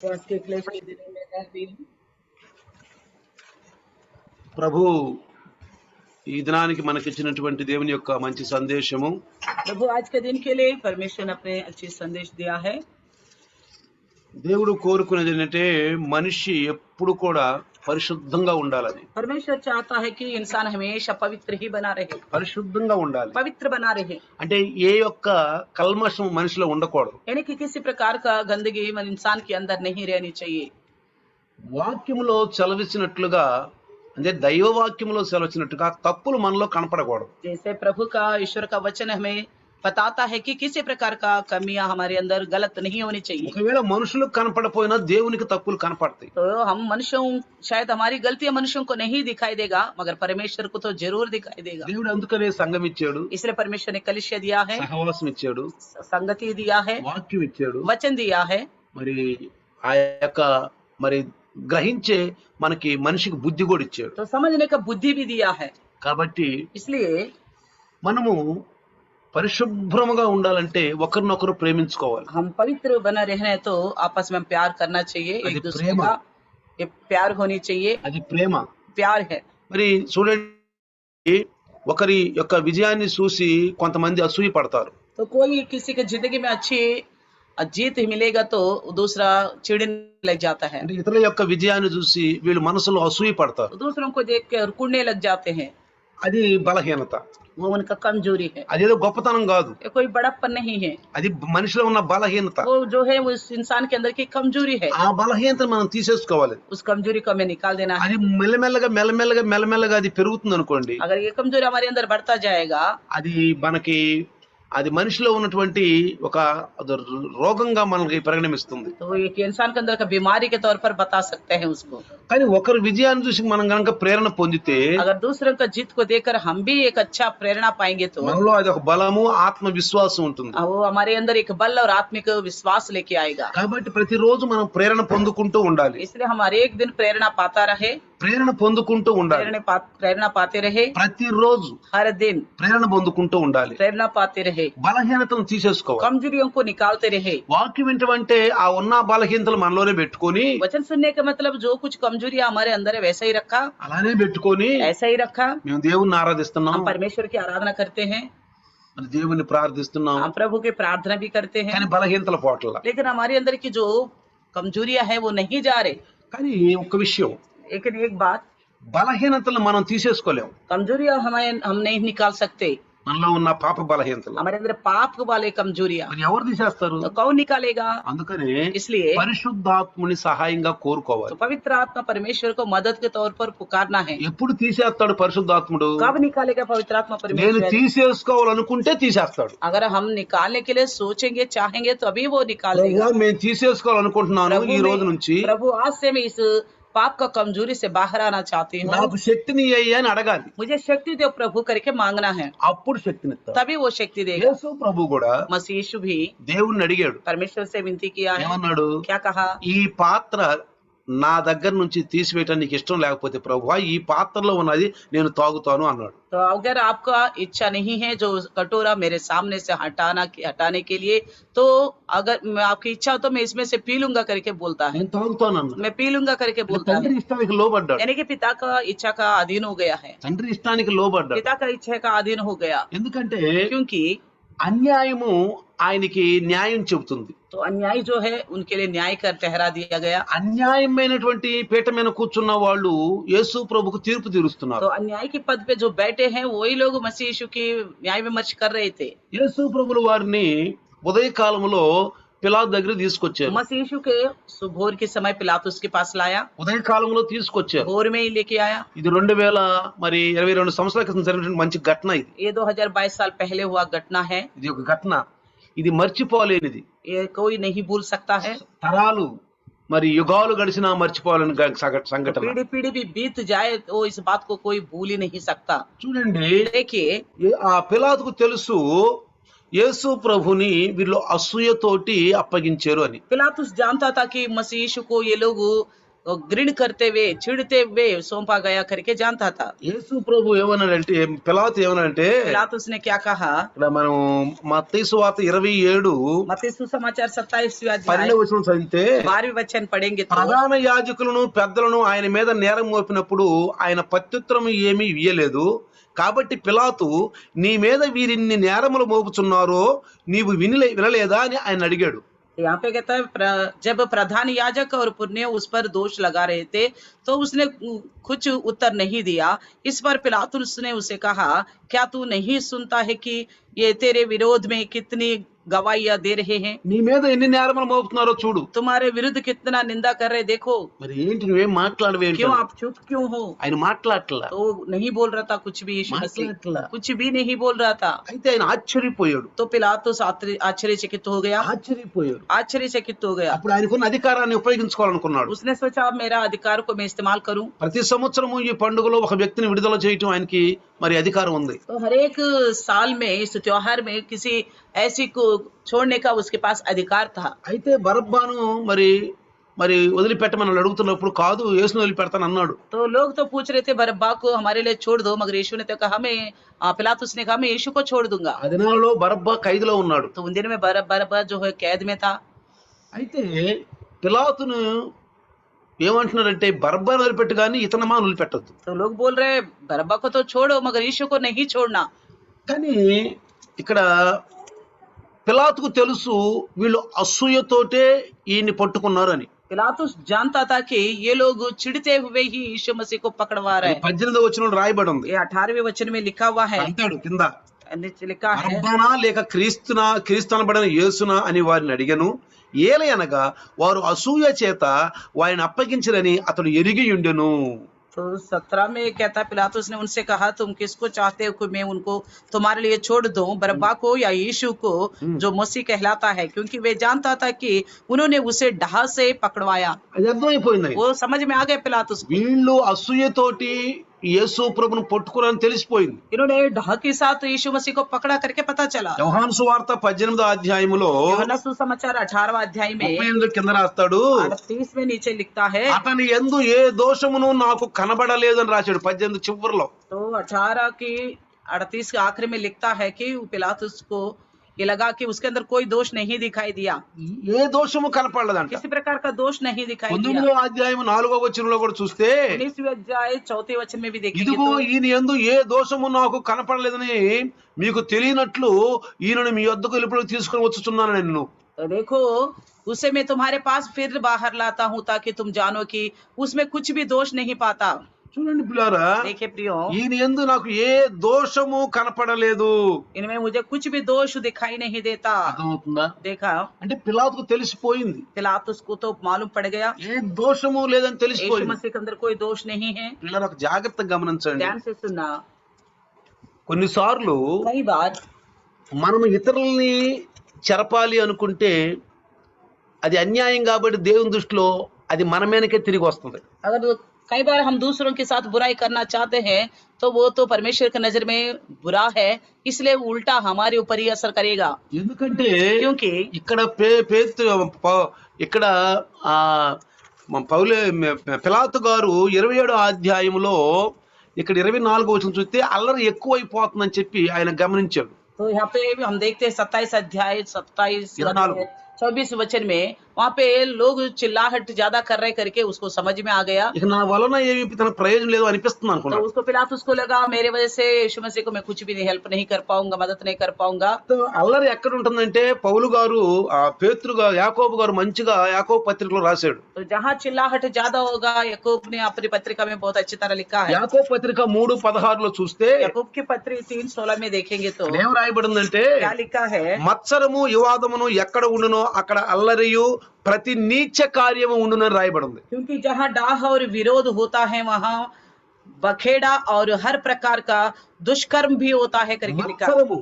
आज के क्लेश के दिनों में है भी। ప్రభు ఈ దినానికి మనకిచ్చినటువంటి దేవుని యొక్క మంచి సందేశము प्रभु आज के दिन के लिए परमेश्वर ने अपने अच्छी संदेश दिया है। దేవుడు కోరుకునేది ఏంటంటే మనిషి ఎప్పుడు కూడా పరిశుద్ధంగా ఉండాలని. परमेश्वर चाहता है कि इंसान हमेशा पवित्र ही बना रहे, పరిశుద్ధంగా ఉండాలి. पवित्र बना रहे, అంటే ఏ యొక్క కల్మషం మనిషిలో ఉండకూడదు. यानी कि किसी प्रकार का गंदगी मन इंसान के अंदर नहीं रहनी चाहिए। వాక్యములో సెలవిచ్చినట్లుగా అంటే దైవ వాక్యములో సెలవిచ్చినట్టుగా తప్పులు మనలో కనపడకూడదు. जैसे प्रभु का ईश्वर का वचन हमें बताता है कि किसी प्रकार का कमियां हमारे अंदर गलत नहीं होनी चाहिए। ఒకవేళ మనుషులకు కనపడపోయినా దేవునికి తప్పులు కనపడతాయి. तो हम मनुष्यों शायद हमारी गलतियां मनुष्यों को नहीं दिखाई देगा, मगर परमेश्वर को तो जरूर दिखाई देगा। దేవుడు అందుకనే సంఘం ఇచ్చాడు, इसलिए परमेश्वर ने कलिशा दिया है, సహవాసం ఇచ్చాడు, संगति दिया है, వాక్యం ఇచ్చాడు. वचन दिया है। మరి ఆ యొక్క మరి గ్రహించే మనకి మనిషికి బుద్ధి కూడా ఇచ్చాడు. तो समझने का बुद्धि भी दिया है। కాబట్టి इसलिए మనము పరిశుభ్రముగా ఉండాలంటే ఒకరినొకరు ప్రేమించుకోవాలి. हम पवित्र बना रहना है तो आपस में प्यार करना चाहिए, एक दूसरे प्रेम। का ये प्यार होनी चाहिए, అది ప్రేమ. प्यार है। మరి చూడండి, ఒకరి యొక్క విజయాన్ని చూసి కొంతమంది అసూయ పడతారు. तो कोई किसी के जिंदगी में अच्छी जीत मिलेगा तो दूसरा चिढ़ने लग जाता है, అంటే ఇతరుల యొక్క విజయాన్ని చూసి వీళ్ళు మనసులో అసూయ పడతారు. दूसरों को देख कर कुड़ने लग जाते हैं। అది బలహీనత, वो उनका कमजोरी है, అదేదో గొప్పతనం కాదు, ये कोई बड़प्पन नहीं है, అది మనిషిలో ఉన్న బలహీనత. वो जो है वो उस इंसान के अंदर की कमजोरी है। ఆ బలహీనతను మనం తీసేసుకోవాలి. उस कमजोरी को हमें निकाल देना है। అది మెల్లమెల్లగా అది పెరుగుతుంది అనుకోండి, अगर ये कमजोरी हमारे अंदर बढ़ता जाएगा అది మనకి అది మనిషిలో ఉన్నటువంటి ఒక రోగంగా మనకి పరిగణిస్తుంది. तो एक इंसान के अंदर का बीमारी के तौर पर बता सकते हैं उसको। కానీ ఒకరి విజయాన్ని చూసి మనం కనుక ప్రేరణ పొందితే अगर दूसरों का जीत को देखकर हम भी एक अच्छा प्रेरणा पाएंगे तो మనలో అది ఒక బలము, ఆత్మవిశ్వాసం ఉంటుంది. वो हमारे अंदर एक बल और आत्मिक विश्वास लेके आएगा। కాబట్టి ప్రతిరోజు మనం ప్రేరణ పొందుకుంటూ ఉండాలి. इसलिए हम हर एक दिन प्रेरणा पाता रहे, ప్రేరణ పొందుకుంటూ ఉండాలి. प्रेरणा पाते रहे, ప్రతిరోజు हर दिन ప్రేరణ పొందుకుంటూ ఉండాలి. प्रेरणा पाते रहे, బలహీనతను తీసేసుకోవాలి. कमजोरियों को निकालते रहे। వాక్యం ఏంటంటే ఆ ఉన్న బలహీనతలు మనలోనే పెట్టుకొని, वचन सुनने का मतलब जो कुछ कमजोरियां हमारे अंदर है वैसा ही रखा, అలానే పెట్టుకొని ऐसा ही रखा। మేము దేవుణ్ణి ఆరాధిస్తున్నాం, हम परमेश्वर की आराधना करते हैं, మన దేవుణ్ణి ప్రార్థిస్తున్నాం, हम प्रभु की प्रार्थना भी करते हैं, కానీ బలహీనతల పోట్ల. लेकिन हमारे अंदर की जो कमजोरियां है वो नहीं जा रहे। కానీ ఒక విషయం, लेकिन एक बात, బలహీనతలు మనం తీసేసుకోలేము. कमजोरियां हम नहीं निकाल सकते, మనలో ఉన్న పాప బలహీనతలు हमारे अंदर पाप वाले कमजोरियां మరి ఎవరు తీసేస్తారు? तो कौन निकालेगा? అందుకనే इसलिए పరిశుద్ధాత్ముని సహాయంగా तो కోరుకోవాలి. पवित्र आत्मा परमेश्वर को मदद के तौर पर पुकारना है। ఎప్పుడు తీసేస్తాడు పరిశుద్ధాత్ముడు? कब निकालेगा पवित्र आत्मा నేను परमेश्वर? తీసేసుకోవాలనుకుంటే తీసేస్తాడు. अगर हम निकालने के लिए सोचेंगे, चाहेंगे तो अभी वो निकाल ప్రభువా, देगा। నేను తీసేసుకోవాలనుకుంటున్నాను ఈ రోజు నుంచి, प्रभु आज से मैं इस पाप का कमजोरी से बाहर आना चाहती हूँ, నాకు శక్తిని ఇయ్యి అని అడగాలి. मुझे शक्ति दो प्रभु करके मांगना है, అప్పుడు శక్తినిస్తాడు. तभी वो शक्ति देगा। యేసు ప్రభు కూడా मसीह यीशु भी దేవుణ్ణి అడిగాడు. परमेश्वर से विनती किया है, ఏమన్నాడు? क्या कहा? ఈ పాత్ర నా దగ్గర నుంచి తీసివేయటం నీకు ఇష్టం లేకపోతే ప్రభువా, ఈ పాత్రలో ఉన్నది నేను తాగుతాను అన్నాడు. तो अगर आपका इच्छा नहीं है जो कटोरा मेरे सामने से हटाने के लिए, तो अगर आपकी इच्छा हो तो मैं इसमें से पी लूंगा करके बोलता है, నేను తాగుతాను అన్నాడు. मैं पी लूंगा करके बोलता తండ్రి है, ఇష్టానికి లోబడ్డాడు. यानी कि पिता का इच्छा का अधीन हो गया है, తండ్రి ఇష్టానికి లోబడ్డాడు. पिता का इच्छा का अधीन हो गया, ఎందుకంటే क्योंकि అన్యాయము ఆయనకి న్యాయం చెబుతుంది. तो अन्याय जो है उनके लिए न्याय कर ठहरा दिया गया। అన్యాయమైనటువంటి పీఠ మీద కూర్చున్న వాళ్ళు యేసు ప్రభుకు తీర్పు తీరుస్తున్నారు. तो अन्याय के पद पे जो बैठे हैं वही लोग मसीह यीशु की न्याय विमर्श कर रहे थे। యేసు ప్రభుల వారిని ఉదయకాలంలో పిలాతు దగ్గర తీసుకొచ్చారు. मसीह यीशु के भोर के समय पिलातुस के पास लाया, ఉదయకాలంలో తీసుకొచ్చారు. भोर में ही लेके आया। ఇది 2022 సంవత్సరాల క్రితం జరిగినటువంటి మంచి ఘటన. ఇది ये 2022 साल पहले हुआ घटना है, ఇది ఒక ఘటన, ఇది మర్చిపోలేనిది. ये कोई नहीं भूल सकता है। తరాలు మరి యుగాలు గడిచినా మర్చిపోలేని సంఘటన. पीढ़ी पीढ़ी भी बीत जाए तो इस बात को कोई भूल ही नहीं सकता। చూడండి, देखिए, ఆ పిలాతుకు తెలుసు యేసు ప్రభుని వీళ్ళు అసూయతోటి అప్పగించారు అని. पिलातुस जानता था कि मसीह यीशु को ये लोग घृण करते हुए चिढ़ते हुए सौंपा गया करके जानता था। యేసు ప్రభు ఏమన్నాడంటే, పిలాతు ఏమన్నాడంటే, पिलातुस ने क्या कहा? ఇక్కడ మనం మత్తయి సువార్త 27 मत्ती सुसमाचार 27वें अध्याय 12వ వచనం చదివితే, 12वें वचन पढ़ेंगे तो ప్రధాన యాజకులను పెద్దలను ఆయన మీద నేరం మోపినప్పుడు ఆయన ప్రత్యుత్తరం ఏమీ ఇయ్యలేదు. కాబట్టి పిలాతు, నీ మీద వీరిన్ని నేరములు మోపుచున్నారో నీవు వినలేదా అని ఆయన అడిగాడు. यहाँ पे कहता है जब प्रधान याजक और पुण्य उस पर दोष लगा रहे थे तो उसने कुछ उत्तर नहीं दिया। इस पर पिलातुस ने उसे कहा, क्या तू नहीं सुनता है कि ये तेरे विरोध में कितनी गवाहियां दे रहे हैं? నీ మీద ఎన్ని నేరములు మోపుతున్నారో చూడు. तुम्हारे विरुद्ध कितना निंदा कर रहे देखो। మరి ఏంటి నువ్వేం మాట్లాడవేంటి? क्यों आप चुप क्यों हो? ఆయన మాట్లాడట్లా. तो नहीं बोल रहा था कुछ भी, यीशु मसीह మాట్లాడట్లా. कुछ भी नहीं बोल रहा था। అయితే ఆయన ఆశ్చర్యపోయాడు. तो पिलातुस आश्चर्यचकित हो गया। आश्चर्यचकित हो गया। అప్పుడు ఆయనకున్న అధికారాన్ని ఉపయోగించుకోవాలనుకున్నాడు. उसने सोचा अब मेरा अधिकार को मैं इस्तेमाल करूं। ప్రతి సంవత్సరము ఈ పండుగలో ఒక వ్యక్తిని విడుదల చేయటం ఆయనకి మరి అధికారం ఉంది. तो हर एक साल में इस त्योहार में किसी ऐसी को छोड़ने का उसके पास अधिकार था। అయితే బరబ్బాను మరి మరి వదిలిపెట్టమని అడుగుతున్నప్పుడు, కాదు యేసుని వదిలిపెడతాను అన్నాడు. तो लोग तो पूछ रहे थे बरब्बा को हमारे लिए छोड़ दो, मगर यीशु ने तो कहा पिलातुस ने कहा मैं यीशु को छोड़ दूंगा। ఆ దినాల్లో బరబ్బా ఖైదులో ఉన్నాడు. तो उन दिन में बरब्बा जो है कैद में था। అయితే పిలాతును ఏమంటున్నారంటే, బరబ్బాను వదిలిపెట్టు కానీ ఇతను మా వదిలిపెట్టద్దు. तो लोग बोल रहे बरब्बा को तो छोड़ो मगर यीशु को नहीं छोड़ना। కానీ ఇక్కడ పిలాతుకు తెలుసు వీళ్ళు అసూయతోటే ఈయన్ని పట్టుకున్నారని. पिलातुस जानता था कि ये लोग चिढ़ते हुए ही यीशु मसीह को पकड़वा रहे हैं। 18వ వచనంలో రాయబడి ఉంది. ये 18वें वचन में लिखा हुआ है, అంటాడు కింద, नीचे लिखा है, బరబ్బనా లేక క్రీస్తునబడిన యేసునా అని వారిని అడిగను. ఏలయనగా వారు అసూయ చేత వారిని అప్పగించరని అతడు ఎరిగి ఉండెను. तो 17 में कहता पिलातुस ने उनसे कहा, तुम किसको चाहते हो कि मैं उनको तुम्हारे लिए छोड़ दूं, बरब्बा को या यीशु को जो मसीह कहलाता है? क्योंकि वे जानता था कि उन्होंने उसे ढाह से पकड़वाया। అది అర్థమైపోయింది. वो समझ में आ गया पिलातुस को। వీళ్ళు అసూయతోటి యేసు ప్రభును పట్టుకున్నారని తెలిసిపోయింది. इन्होंने ढाह के साथ यीशु मसीह को पकड़ा करके पता चला। యోహాను సువార్త 18వ అధ్యాయములో यूहन्ना सुसमाचार 18वां अध्याय में 38 కింద రాస్తాడు, 38 में नीचे लिखता है, అతని యందు ఏ దోషమును నాకు కనబడలేదని రాశాడు 18 చివరిలో. तो 18 की 38 के आखिर में लिखता है कि पिलातुस को ये लगा कि उसके अंदर कोई दोष नहीं दिखाई दिया, ఏ దోషము కనపడలేదంట. किसी प्रकार का दोष नहीं दिखाई दिया। 19వ అధ్యాయం 4వ వచనంలో కూడా చూస్తే, 19वें अध्याय 4वें वचन में भी देखेंगे ఇదిగో तो, ఈయన యందు ఏ దోషము నాకు కనపడలేదని మీకు తెలియనట్లు ఈయనను మీ వద్దకు వెలుపలికి తీసుకొని వచ్చుచున్నాను నేను. तो देखो उसे मैं तुम्हारे पास फिर बाहर लाता हूँ ताकि तुम जानो कि उसमें कुछ भी दोष नहीं पाता। చూడండి పిల్లారా, देखे प्रियो, ఈయన యందు నాకు ఏ దోషము కనపడలేదు. इनमें मुझे कुछ भी दोष दिखाई नहीं देता। అర్థమవుతుందా? देखा, అంటే పిలాతుకు తెలిసిపోయింది, पिलातुस को तो मालूम पड़ गया ఏ దోషము లేదని यीशु తెలిసిపోయింది. मसीह के अंदर कोई दोष नहीं है। పిల్లలు ఒక జాగ్రత్తగా గమనించండి. ध्यान से सुनना, కొన్నిసార్లు कई बार మనం ఇతరుల్ని చెరపాలి అనుకుంటే అది అన్యాయం కాబట్టి దేవుని దృష్టిలో అది మన మీదకే తిరిగి వస్తుంది. अगर कई बार हम दूसरों के साथ बुराई करना चाहते हैं तो वो तो परमेश्वर की नजर में बुरा है, इसलिए उल्टा हमारे ऊपर ही असर करेगा। ఎందుకంటే क्योंकि ఇక్కడ ఇక్కడ ఆ పిలాతు గారు 27వ అధ్యాయంలో ఇక్కడ 24వ వచనం చూస్తే అల్లరి ఎక్కువైపోతుందని చెప్పి ఆయన గమనించాడు. तो यहाँ पे हम देखते हैं 27 अध्याय 27 24 24 वचन में वहाँ पे लोग चिल्लाहट ज्यादा कर रहे करके उसको समझ में आ गया। ఇక నా వలన ఏమి తన ప్రయోజనం లేదు అనిపిస్తుంది तो అనుకున్నాడు. उसको पिलातुस को लगा मेरे वजह से यीशु मसीह को मैं कुछ भी हेल्प नहीं कर पाऊंगा, मदद नहीं कर पाऊंगा। అల్లరి ఎక్కడ ఉంటుందంటే పౌలు గారు పేతురుగా యాకోబు గారు మంచిగా యాకోబు పత్రికలో రాశాడు. तो जहाँ चिल्लाहट ज्यादा होगा, याकूब ने अपनी पत्रिका में बहुत अच्छी तरह लिखा है। యాకోబు పత్రిక 3:16లో చూస్తే याकूब की पत्री 3:16 में देखेंगे तो ఏం రాయబడిందంటే, क्या लिखा है, మత్సరము వివాదమును ఎక్కడ ఉండునో అక్కడ అల్లరియు ప్రతి నీచ కార్యము ఉండునని రాయబడింది. क्योंकि जहाँ डाह और विरोध होता है वहाँ बखेड़ा और हर प्रकार का दुष्कर्म भी होता है करके लिखा। మత్సరము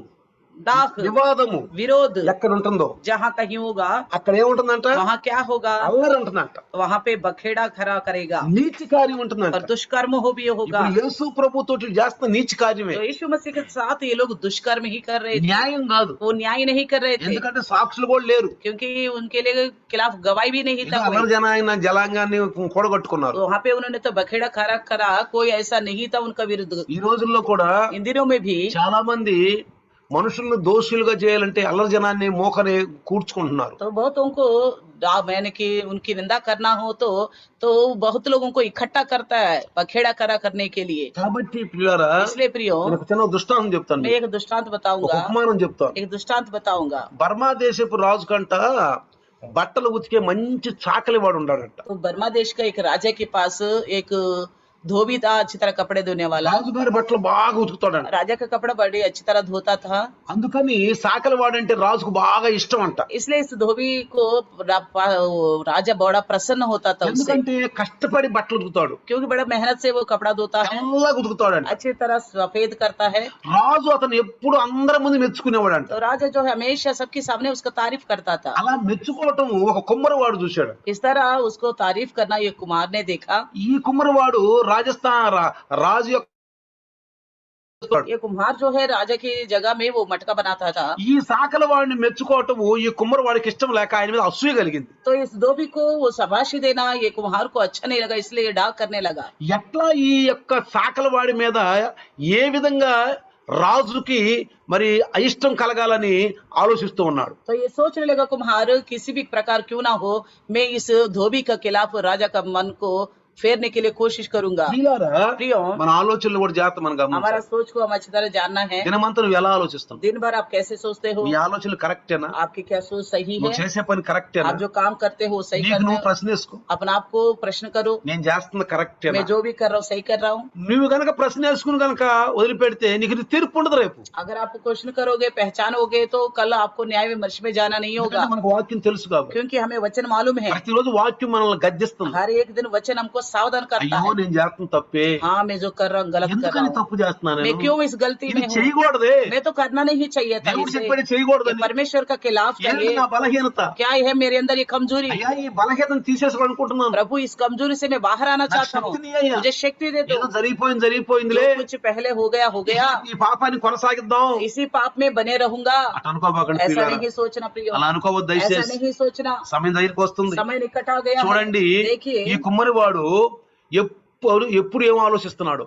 डाक, వివాదము विरोध ఎక్కడ ఉంటుందో जहाँ कहीं होगा అక్కడ ఏముంటుందంట, वहाँ क्या होगा, అల్లరి ఉంటుందంట, वहाँ पे बखेड़ा खड़ा करेगा నీచి కార్యం ఉంటుందంట. और दुष्कर्म हो भी होगा। ఇప్పుడు యేసు ప్రభు తోటి చేస్తున్న నీచి కార్యమే, तो यीशु मसीह के साथ ये लोग दुष्कर्म ही कर रहे थे, న్యాయం కాదు. वो न्याय नहीं कर रहे थे ఎందుకంటే సాక్షులు కూడా లేరు. क्योंकि उनके लिए खिलाफ गवाही भी नहीं ఏదో था అల్లరి कोई। జలాంగాన్ని కూడగట్టుకున్నారు. तो वहाँ पे उन्होंने तो बखेड़ा खड़ा करा, कोई ऐसा नहीं था उनका विरुद्ध। ఈ రోజుల్లో కూడా इन दिनों में भी చాలా మంది మనుషులను దోషులుగా చేయాలంటే అల్లరి జనాన్ని మోకనే కూర్చుకుంటున్నారు. तो बहुतों को मैंने कि उनकी निंदा करना हो तो बहुत लोगों को इकट्ठा करता है बखेड़ा खड़ा करने के लिए। కాబట్టి పిల్లరా, इसलिए प्रियो నేను ఒక చిన్న దృష్టాంతం చెప్తాను, मैं एक दृष्टांत ఒక बताऊंगा, ఉపమానం చెప్తాను. एक दृष्टांत बताऊंगा। బర్మా దేశపు రాజు కంట బట్టలు ఉతికే మంచి చాకలి వాడు ఉన్నాడంట. तो बर्मा देश का एक राजा के पास एक धोबी था, अच्छी तरह कपड़े धोने वाला। రాజుగారి బట్టలు బాగా ఉతుకుతాడంట. राजा का कपड़ा बड़ी अच्छी तरह धोता था, అందుకని సాకలి వాడంటే రాజుకు బాగా ఇష్టం అంట. इसलिए इस धोबी को राजा बड़ा प्रसन्न होता था उससे, ఎందుకంటే కష్టపడి బట్టలు ఉతుకుతాడు, क्योंकि बड़ा मेहनत से वो कपड़ा धोता है, తెల్లగా ఉతుకుతాడంట. अच्छी तरह सफेद करता है। రాజు అతను ఎప్పుడు అందరి ముందు మెచ్చుకునేవాడంట. तो राजा जो है हमेशा सबके सामने उसका तारीफ करता था। అలా మెచ్చుకోవటం ఒక కుమ్మరివాడు చూశాడు. इस तरह उसको तारीफ करना ये कुमार ने देखा। ఈ కుమ్మరివాడు రాజస్థాన్ రాజు యొక్క ये कुम्हार जो है राजा की जगह में वो मटका बनाता था। ఈ సాకల వాడిని మెచ్చుకోవటం ఈ కుమ్మరివాడికి ఇష్టం లేక ఆయన మీద అసూయ కలిగింది. तो इस धोबी को वो शाबाशी देना ये कुम्हार को अच्छा नहीं लगा, इसलिए ये डाक करने लगा। ఎట్లా ఈ యొక్క సాకల వాడి మీద ఏ విధంగా రాజుకి మరి అయిష్టం కలగాలని ఆలోచిస్తూ ఉన్నాడు. तो ये सोचने लगा कुम्हार किसी भी प्रकार क्यों ना हो, मैं इस धोबी के खिलाफ राजा का मन को फेरने के लिए कोशिश करूंगा। ప్రియులారా, प्रियो మన ఆలోచనలు కూడా జాగ్రత్త మనం हमारा గమనించాలి. सोच को हम अच्छी तरह जानना है। దినమంతా నువ్వు ఎలా ఆలోచిస్తావు? दिन भर आप कैसे सोचते हो, నీ ఆలోచనలు కరెక్టేనా? आपकी क्या सोच सही నువ్వు है, చేసే పని కరెక్టేనా? आप जो काम करते हो सही నీకు करते నువ్వు हो, ప్రశ్న వేసుకో, अपने आप को प्रश्न करो, నేను చేస్తున్న కరెక్టేనా? मैं जो भी कर रहा हूँ सही कर रहा हूँ। నువ్వు గనక ప్రశ్న వేసుకుని గనక వదిలిపెడితే నీకు తీర్పు ఉండదు రేపు. अगर आप क्वेश्चन करोगे, पहचानोगे, तो कल आपको न्याय विमर्श में जाना नहीं होगा, ఎందుకంటే మనకు వాక్యం తెలుసు కాబట్టి. क्योंकि हमें वचन मालूम है। ప్రతిరోజు వాక్యం మనల్ని గద్దిస్తుంది. हर एक दिन वचन हमको सावधान करता అయ్యో है, నేను చేస్తున్న తప్పే, हाँ मैं जो कर रहा हूँ गलत कर रहा ఎందుకని हूँ, తప్పు చేస్తున్నాను मैं నేను? क्यों इस गलती ఇది में हूँ, చేయకూడదే, मैं तो करना नहीं चाहिए था దేవుడు इसे, చెప్పాడు ये చేయకూడదని. परमेश्वर का खिलाफ था ఏంటి ये, నా బలహీనత? क्या है मेरे अंदर ये कमजोरी, అయ్యా ఈ బలహీనతను తీసేసుకోవాలనుకుంటున్నాను. प्रभु इस कमजोरी से मैं बाहर आना నాకు चाहता हूँ, శక్తిని అయ్యా. मुझे शक्ति दे दो, ఏదో జరిగిపోయిందిలే, जो कुछ पहले हो गया ఈ పాపాన్ని కొనసాగిద్దాం इसी पाप में बने रहूंगा, అటు అనుకోబాకండి ऐसा ప్రియులారా. नहीं सोचना प्रियो, అలా అనుకోవద్దు ऐसा దయచేసి. नहीं सोचना। సమయం దగ్గరికి వస్తుంది. समय निकट आ गया है। చూడండి, देखिए ఈ కుమ్మరివాడు ఎప్పుడు ఏం ఆలోచిస్తున్నాడు?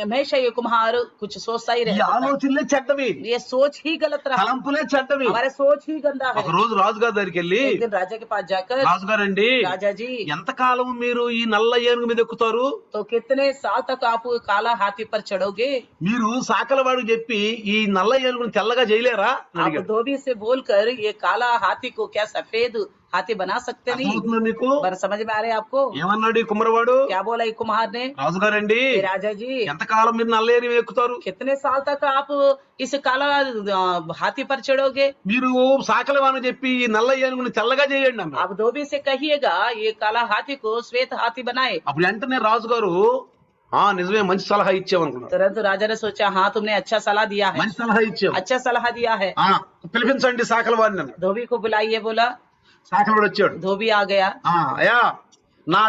हमेशा ये कुम्हार कुछ सोचता ही ఈ रहता है, ఆలోచనలే చెడ్డవి, ये सोच ही गलत रहा, తలంపులే చెడ్డవి. हमारे सोच ही गंदा है। ఒక రోజు రాజుగారి దగ్గరికి వెళ్ళి, एक दिन राजा के पास जाकर, రాజుగారండి राजा जी ఎంతకాలం మీరు ఈ నల్ల ఏనుగు మీద ఎక్కుతారు? तो कितने साल तक आप काला हाथी पर चढ़ोगे? మీరు సాకలవాడికి చెప్పి ఈ నల్ల ఏనుగుని తెల్లగా చేయలేరా అని आप అడిగాడు. धोबी से बोलकर ये काला हाथी को क्या सफेद हाथी बना सकते नहीं? అర్థమవుతుందా మీకు? पर समझ में आ रहे आपको ఏమన్నాడు ఈ కుమ్మరివాడు? क्या बोला ये कुम्हार ने? రాజుగారండి "ए राजा जी ఎంతకాలం మీరు నల్ల ఏనుగు ఎక్కుతారు? कितने साल तक आप इस काला हाथी पर चढ़ोगे? మీరు సాకలవాని చెప్పి ఈ నల్ల ఏనుగుని తెల్లగా చేయండి అన్నాడు. आप धोबी से कहिएगा ये काला हाथी को श्वेत हाथी बनाए। అప్పుడు వెంటనే రాజుగారు నిజమే మంచి సలహా ఇచ్చామనుకున్నాడు. तुरंत राजा ने सोचा हाँ तुमने अच्छा सलाह दिया है, మంచి సలహా ఇచ్చావు, अच्छा सलाह दिया है। పిలిపించండి సాకలవాడిని అన్నాడు. धोबी को बुलाइए बोला, సాకలవాడు వచ్చాడు. धोबी आ गया। అయ్యా నా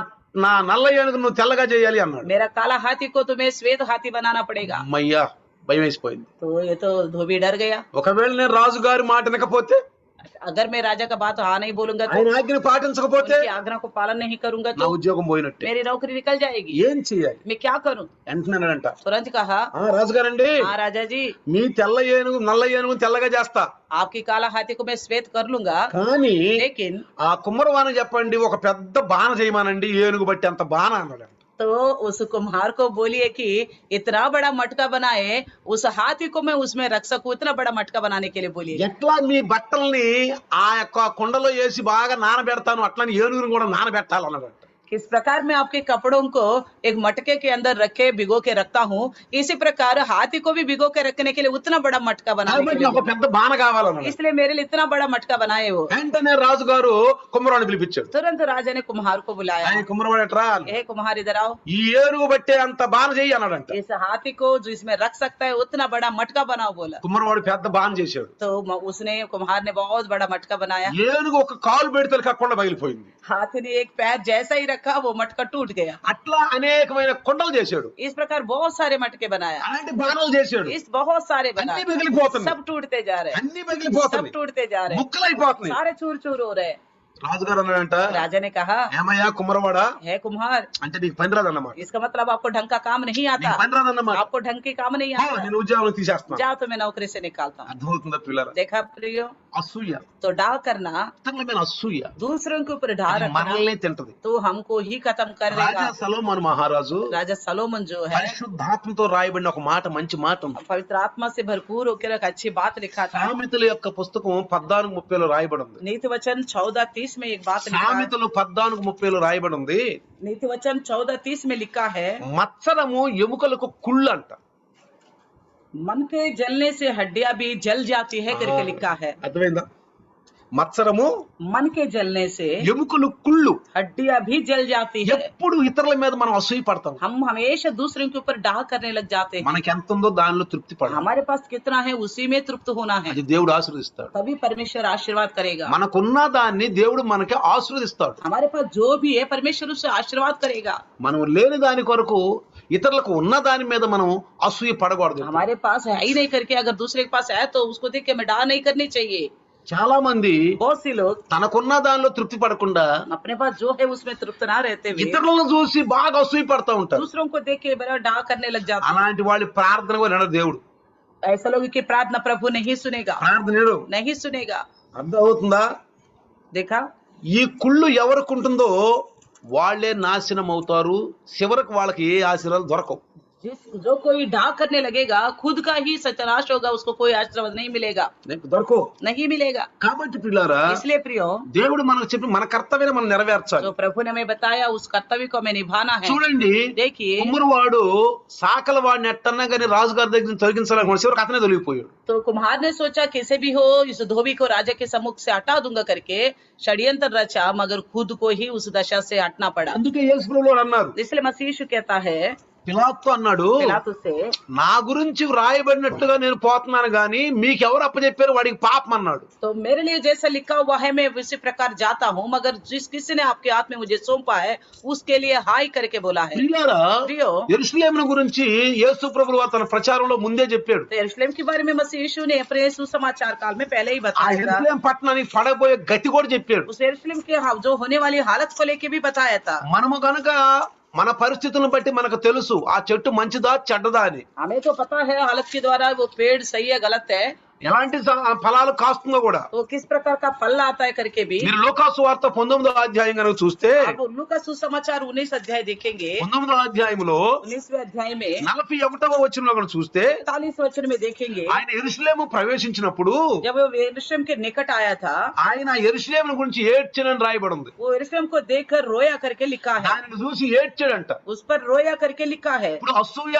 నా నల్ల ఏనుగు నువ్వు తెల్లగా చేయాలి అన్నాడు. मेरा काला हाथी को तुम्हें श्वेत हाथी बनाना पड़ेगा। అమ్మయ్యా భయం వేసిపోయింది. तो ये तो धोबी डर गया, ఒకవేళ నేను రాజుగారి మాట వినకపోతే, अगर मैं राजा का बात हाँ नहीं बोलूंगा तो, ఆయన ఆజ్ఞను పాటించకపోతే उनकी आज्ञा को पालन नहीं करूंगा నా तो ఉద్యోగం పోయినట్టే. मेरी नौकरी निकल जाएगी, ఏం చెయ్యాలి? मैं क्या करूं? అంటున్నాడంట. तुरंत कहा రాజుగారండి हाँ राजा जी మీ తెల్ల ఏనుగు నల్ల ఏనుగు తెల్లగా చేస్తా, आपकी काला हाथी को मैं श्वेत कर लूंगा, కానీ लेकिन ఆ కుమ్మరవాన చెప్పండి ఒక పెద్ద బాణ చేయమానండి ఏనుగు బట్టి అంత బాణ అన్నాడు. तो उस कुम्हार को बोलिए कि इतना बड़ा मटका बनाए, उस हाथी को मैं उसमें रख सकूं, इतना बड़ा मटका बनाने के लिए बोलिए। ఎట్లా మీ బట్టల్ని ఆ యొక్క కుండలో వేసి బాగా నానబెడతాను అట్లా ఏనుగుని కూడా నానబెట్టాలన్నాడు. किस प्रकार मैं आपके कपड़ों को एक मटके के अंदर रख के भिगो के रखता हूँ, इसी प्रकार हाथी को भी भिगो के रखने के लिए उतना बड़ा मटका बनाने के కాబట్టి लिए నాకు ఒక बोला। పెద్ద బాణ కావాలన్నాడు. इसलिए मेरे लिए इतना बड़ा मटका बनाए वो। వెంటనే రాజుగారు కుమ్మరాన్ని పిలిపించాడు. तुरंत राजा ने कुम्हार को बुलाया, ఆయన కుమ్మరవాడు ఎట్రా हे कुम्हार इधर आओ, ఈ ఏనుగు బట్టే అంత బాణ చెయ్యి అన్నాడంట. इस हाथी को जो इसमें रख सकता है उतना बड़ा मटका बनाओ बोला। కుమ్మరవాడు పెద్ద బాణ చేశాడు. तो उसने कुम्हार ने बहुत बड़ा मटका बनाया। ఏనుగు ఒక కాలు పెడితే కాకుండా పగిలిపోయింది. हाथी ने एक पैर जैसा ही रखा, वो मटका टूट गया। అట్లా అనేకమైన కొండలు చేశాడు. इस प्रकार बहुत सारे मटके बनाया, అలాంటి బాణాలు చేశాడు. इस बहुत सारे అన్ని बनाए, పగిలిపోతున్నాయి. सब टूटते जा रहे हैं, అన్ని सब పగిలిపోతున్నాయి. टूटते जा रहे हैं, ముక్కలైపోతున్నాయి. सारे चूर चूर हो रहे हैं। రాజుగారు అన్నాడంట, राजा ने कहा, ఏమయ్యా కుమ్మరవాడా, है कुम्हार, అంటే నీకు పని రాదన్నమాట. इसका मतलब आपको ढंग का काम नहीं आता, నీకు పని రాదన్నమాట. आपको ढंग के काम नहीं आता, నేను ఉద్యోగం తీసేస్తున్నా. जाओ तो मैं नौकरी से निकालता हूँ। అర్థమవుతుందా పిల్లరా? देखा प्रियो, అసూయ, तो डाह करना, ఇతరుల మీద అసూయ दूसरों के ऊपर डाह అది रखना, మనల్ని తింటది. तो हमको ही खत्म कर రాజా देगा। సలోమోను మహారాజు राजा सलोमन जो है, పరిశుద్ధాత్మతో రాయబడిన ఒక మాట, మంచి మాట ఉంది. पवित्र आत्मा से भरपूर होकर एक अच्छी बात लिखा था। సామెతల యొక్క పుస్తకం 14:30లో రాయబడి ఉంది. नीति वचन 14:30 में एक बात लिखा है। సామెతలు 14:30లో రాయబడి ఉంది. नीति वचन 14:30 में लिखा है, మత్సరము ఎముకలకు కుళ్ళు అంట. मन के जलने से हड्डियां भी जल जाती है करके लिखा है। అర్థమైందా? మత్సరము मन के जलने से ఎముకలు కుళ్ళు. हड्डियां भी जल जाती है। ఎప్పుడు ఇతరుల మీద మనం అసూయ పడతాం. हम हमेशा दूसरों के ऊपर डाह करने लग जाते हैं। మనకి ఎంత ఉందో దానిలో తృప్తి పడాలి. हमारे पास कितना है उसी में तृप्त होना है, అది దేవుడు ఆశీర్వదిస్తాడు. तभी परमेश्वर आशीर्वाद करेगा। మనకున్న దాన్ని దేవుడు మనకి ఆశీర్వదిస్తాడు. हमारे पास जो भी है परमेश्वर उससे आशीर्वाद करेगा। మనం లేని దాని కొరకు ఇతరులకు ఉన్న దాని మీద మనం అసూయ పడకూడదు. हमारे पास है ही नहीं करके अगर दूसरे के पास है तो उसको देख के हमें डाह नहीं करनी चाहिए। చాలా మంది बहुत सी लोग తనకున్న దానిలో తృప్తి పడకుండా अपने पास जो है उसमें तृप्त ना रहते हुए ఇతరులను చూసి బాగా అసూయ పడతా ఉంటారు. दूसरों को देख के बड़ा डाह करने लग जाते हैं। అలాంటి వాళ్ళ ప్రార్థన కూడా వినడు దేవుడు. ऐसा लोगों की प्रार्थना प्रभु नहीं सुनेगा, ప్రార్థన వినడు. नहीं सुनेगा। అర్థం అవుతుందా? देखा, ఈ కుళ్ళు ఎవరికి ఉంటుందో వాళ్ళే నాశనం అవుతారు. చివరికి వాళ్ళకి ఏ ఆశీర్వాదాలు దొరకవు. जो कोई डाह करने लगेगा खुद का ही सत्यानाश होगा, उसको कोई आशीर्वाद नहीं मिलेगा, నీకు దొరకవు. नहीं मिलेगा। కాబట్టి పిల్లారా, इसलिए प्रियो, దేవుడు మనకు చెప్పి మన కర్తవ్యం మనం నెరవేర్చాలి. जो प्रभु ने हमें बताया उस कर्तव्य को हमें निभाना है। చూడండి, देखिए, కుమ్మరివాడు సాకల వాడిని ఎట్టన్నా కానీ రాజుగారి దగ్గర నుంచి తొలగించాలనుకున్నాడు. చివరికి అతనే తొలగిపోయాడు. तो कुम्हार ने सोचा कैसे भी हो इस धोबी को राजा के सम्मुख से हटा दूंगा करके षड्यंत्र रचा, मगर खुद को ही उस दशा से हटना पड़ा। అందుకే యేసు ప్రభువు అన్నారు, इसलिए मसीह यीशु कहता है పిలాతు అన్నాడు, पिलातुस से, నా గురించి వ్రాయబడినట్టుగా నేను పోతున్నాను గాని మీకెవరు అప్పచెప్పారు వాడికి పాపం అన్నాడు. तो मेरे लिए जैसा लिखा हुआ है मैं उसी प्रकार जाता हूँ, मगर जिस किसी ने आपके हाथ में मुझे सौंपा है उसके लिए हाय करके बोला है। ప్రియులారా, प्रियो, యెరూషలేమును గురించి యేసు ప్రభువు తన ప్రచారంలో ముందే చెప్పాడు. तो यरूशलेम के बारे में मसीह यीशु ने अपने सुसमाचार काल में पहले ही ఆ बताया था। యెరూషలేం పట్టణానికి పడబోయే గతి కూడా చెప్పాడు. उस यरूशलेम के जो होने वाली हालत को लेके भी बताया था। మనము కనుక మన పరిస్థితులను బట్టి మనకు తెలుసు ఆ చెట్టు మంచిదా చెడ్డదా అని. हमें तो पता है हालत के द्वारा वो पेड़ सही है गलत है, ఎలాంటి ఫలాలు కాస్తుందో కూడా. तो किस प्रकार का फल आता है करके भी। మీరు లూకాసు వార్త 19వ అధ్యాయం కనుక చూస్తే आप उल्लू का सुसमाचार 19 अध्याय देखेंगे, 19వ అధ్యాయంలో 19वें अध्याय में 41వ వచనంలో కనుక చూస్తే 41 वचन में देखेंगे, ఆయన యెరూషలేము ప్రవేశించినప్పుడు जब वो यरूशलेम के निकट आया था ఆయన యెరూషలేము గురించి ఏడ్చానని రాయబడి ఉంది. वो यरूशलेम को देखकर रोया करके लिखा है, దానిని చూసి ఏడ్చాడంట. उस पर रोया करके लिखा है। ఇప్పుడు అసూయ,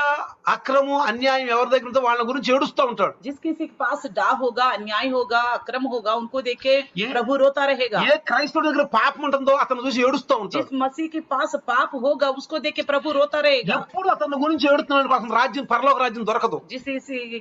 అక్రమం, అన్యాయం ఎవరి దగ్గర ఉందో వాళ్ళ గురించి ఏడుస్తూ ఉంటాడు. जिस किसी के पास डाह होगा, अन्याय होगा, अक्रम होगा, उनको देखे ये- प्रभु रोता रहेगा। ఏ క్రైస్తవుడి దగ్గర పాపం ఉంటుందో అతను చూసి ఏడుస్తూ ఉంటాడు. जिस मसीह के पास पाप होगा उसको देखे प्रभु रोता रहेगा। ఎప్పుడు అతని గురించి ఏడుతున్నాడు, అతను రాజ్యం, పరలోక రాజ్యం దొరకదు. जिस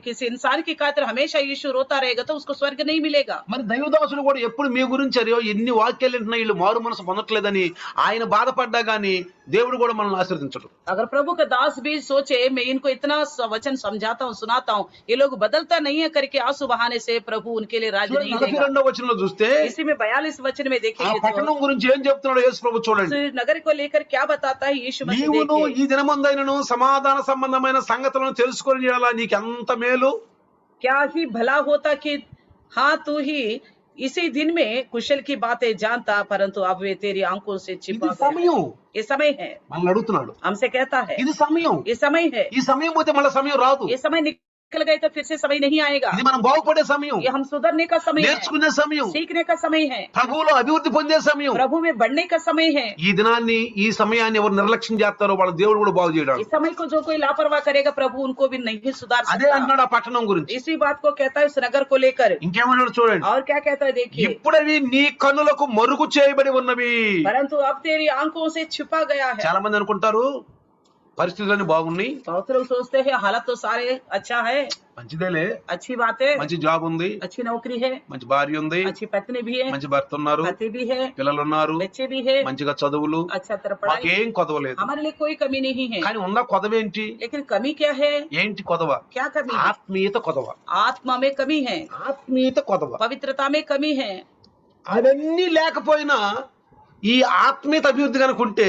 किसी इंसान की खातिर हमेशा यीशु रोता रहेगा तो उसको स्वर्ग नहीं मिलेगा। మరి దైవదాసులు కూడా ఎప్పుడు మీ గురించి అరే ఎన్ని వాక్యాలు వింటున్నా వీళ్ళు మారు మనసు పొందట్లేదని ఆయన బాధపడ్డా గానీ దేవుడు కూడా మనల్ని ఆశీర్వదించడు. अगर प्रभु का दास भी सोचे मैं इनको इतना वचन समझाता हूँ, सुनाता हूँ, ये लोग बदलता नहीं है करके आंसू बहाने से प्रभु उनके लिए राज नहीं देगा। 42వ వచనంలో చూస్తే इसी में 42 वचन में ఆ देखेंगे పట్టణం तो గురించి ఏం చెప్తున్నాడు యేసు ప్రభు చూడండి. उस नगर को लेकर क्या बताता है यीशु मसीह। నీవును देखिए, ఈ దినమందైనను సమాధాన సంబంధమైన సంగతులను తెలుసుకొని నీడలా నీకెంత మేలు. क्या ही भला होता कि हाँ तू ही इसी दिन में कुशल की बातें जानता, परंतु अब वे तेरी आंखों से ఇది छिपा गए। సమయం. ये समय है, మనల్ని అడుగుతున్నాడు. हमसे कहता है ఇది సమయం. ये समय है, ఈ సమయం పోతే మళ్ళీ సమయం రాదు. ये समय निकल गए तो फिर से समय नहीं आएगा। ఇది మనం బాగుపడే సమయం, ये हम सुधरने का समय है, నేర్చుకునే సమయం, सीखने का समय है, ప్రభువులో అభివృద్ధి పొందే సమయం. प्रभु में बढ़ने का समय है। ఈ దినాన్ని ఈ సమయాన్ని ఎవరు నిర్లక్ష్యం చేస్తారో వాళ్ళ దేవుడు కూడా బాగు చేయడాడు. इस समय को जो कोई लापरवाह करेगा प्रभु उनको भी नहीं सुधार అదే सकता। అన్నాడు ఆ పట్టణం గురించి. इसी बात को कहता है उस नगर को लेकर। ఇంకేమన్నాడు చూడండి, और क्या कहता है देखिए, ఇప్పుడవి నీ కన్నులకు మరుగు చేయబడి ఉన్నవి. परंतु अब तेरी आंखों से छिपा गया है। చాలా మంది అనుకుంటారు పరిస్థితులన్నీ బాగున్నాయి, बहुत लोग सोचते हैं हालत तो सारे अच्छा है, మంచిదేలే, अच्छी बात है, మంచి జాబ్ ఉంది, अच्छी नौकरी है, మంచి భార్య ఉంది, अच्छी पत्नी भी है, మంచి భర్త ఉన్నారు, पति भी है, పిల్లలు ఉన్నారు, बच्चे भी है, మంచిగా చదువులు, अच्छा तरह पढ़ाई, మాకేం కొదవలేదు. हमारे लिए कोई कमी नहीं है। కానీ ఉన్న కొదవేంటి? लेकिन कमी क्या है? ఏంటి కొదవ? क्या कमी है? ఆత్మీయత కొదవ. आत्मा में कमी है, ఆత్మీయత కొదవ. पवित्रता में कमी है। అవన్నీ లేకపోయినా ఈ ఆత్మీయత అభివృద్ధి కనుకుంటే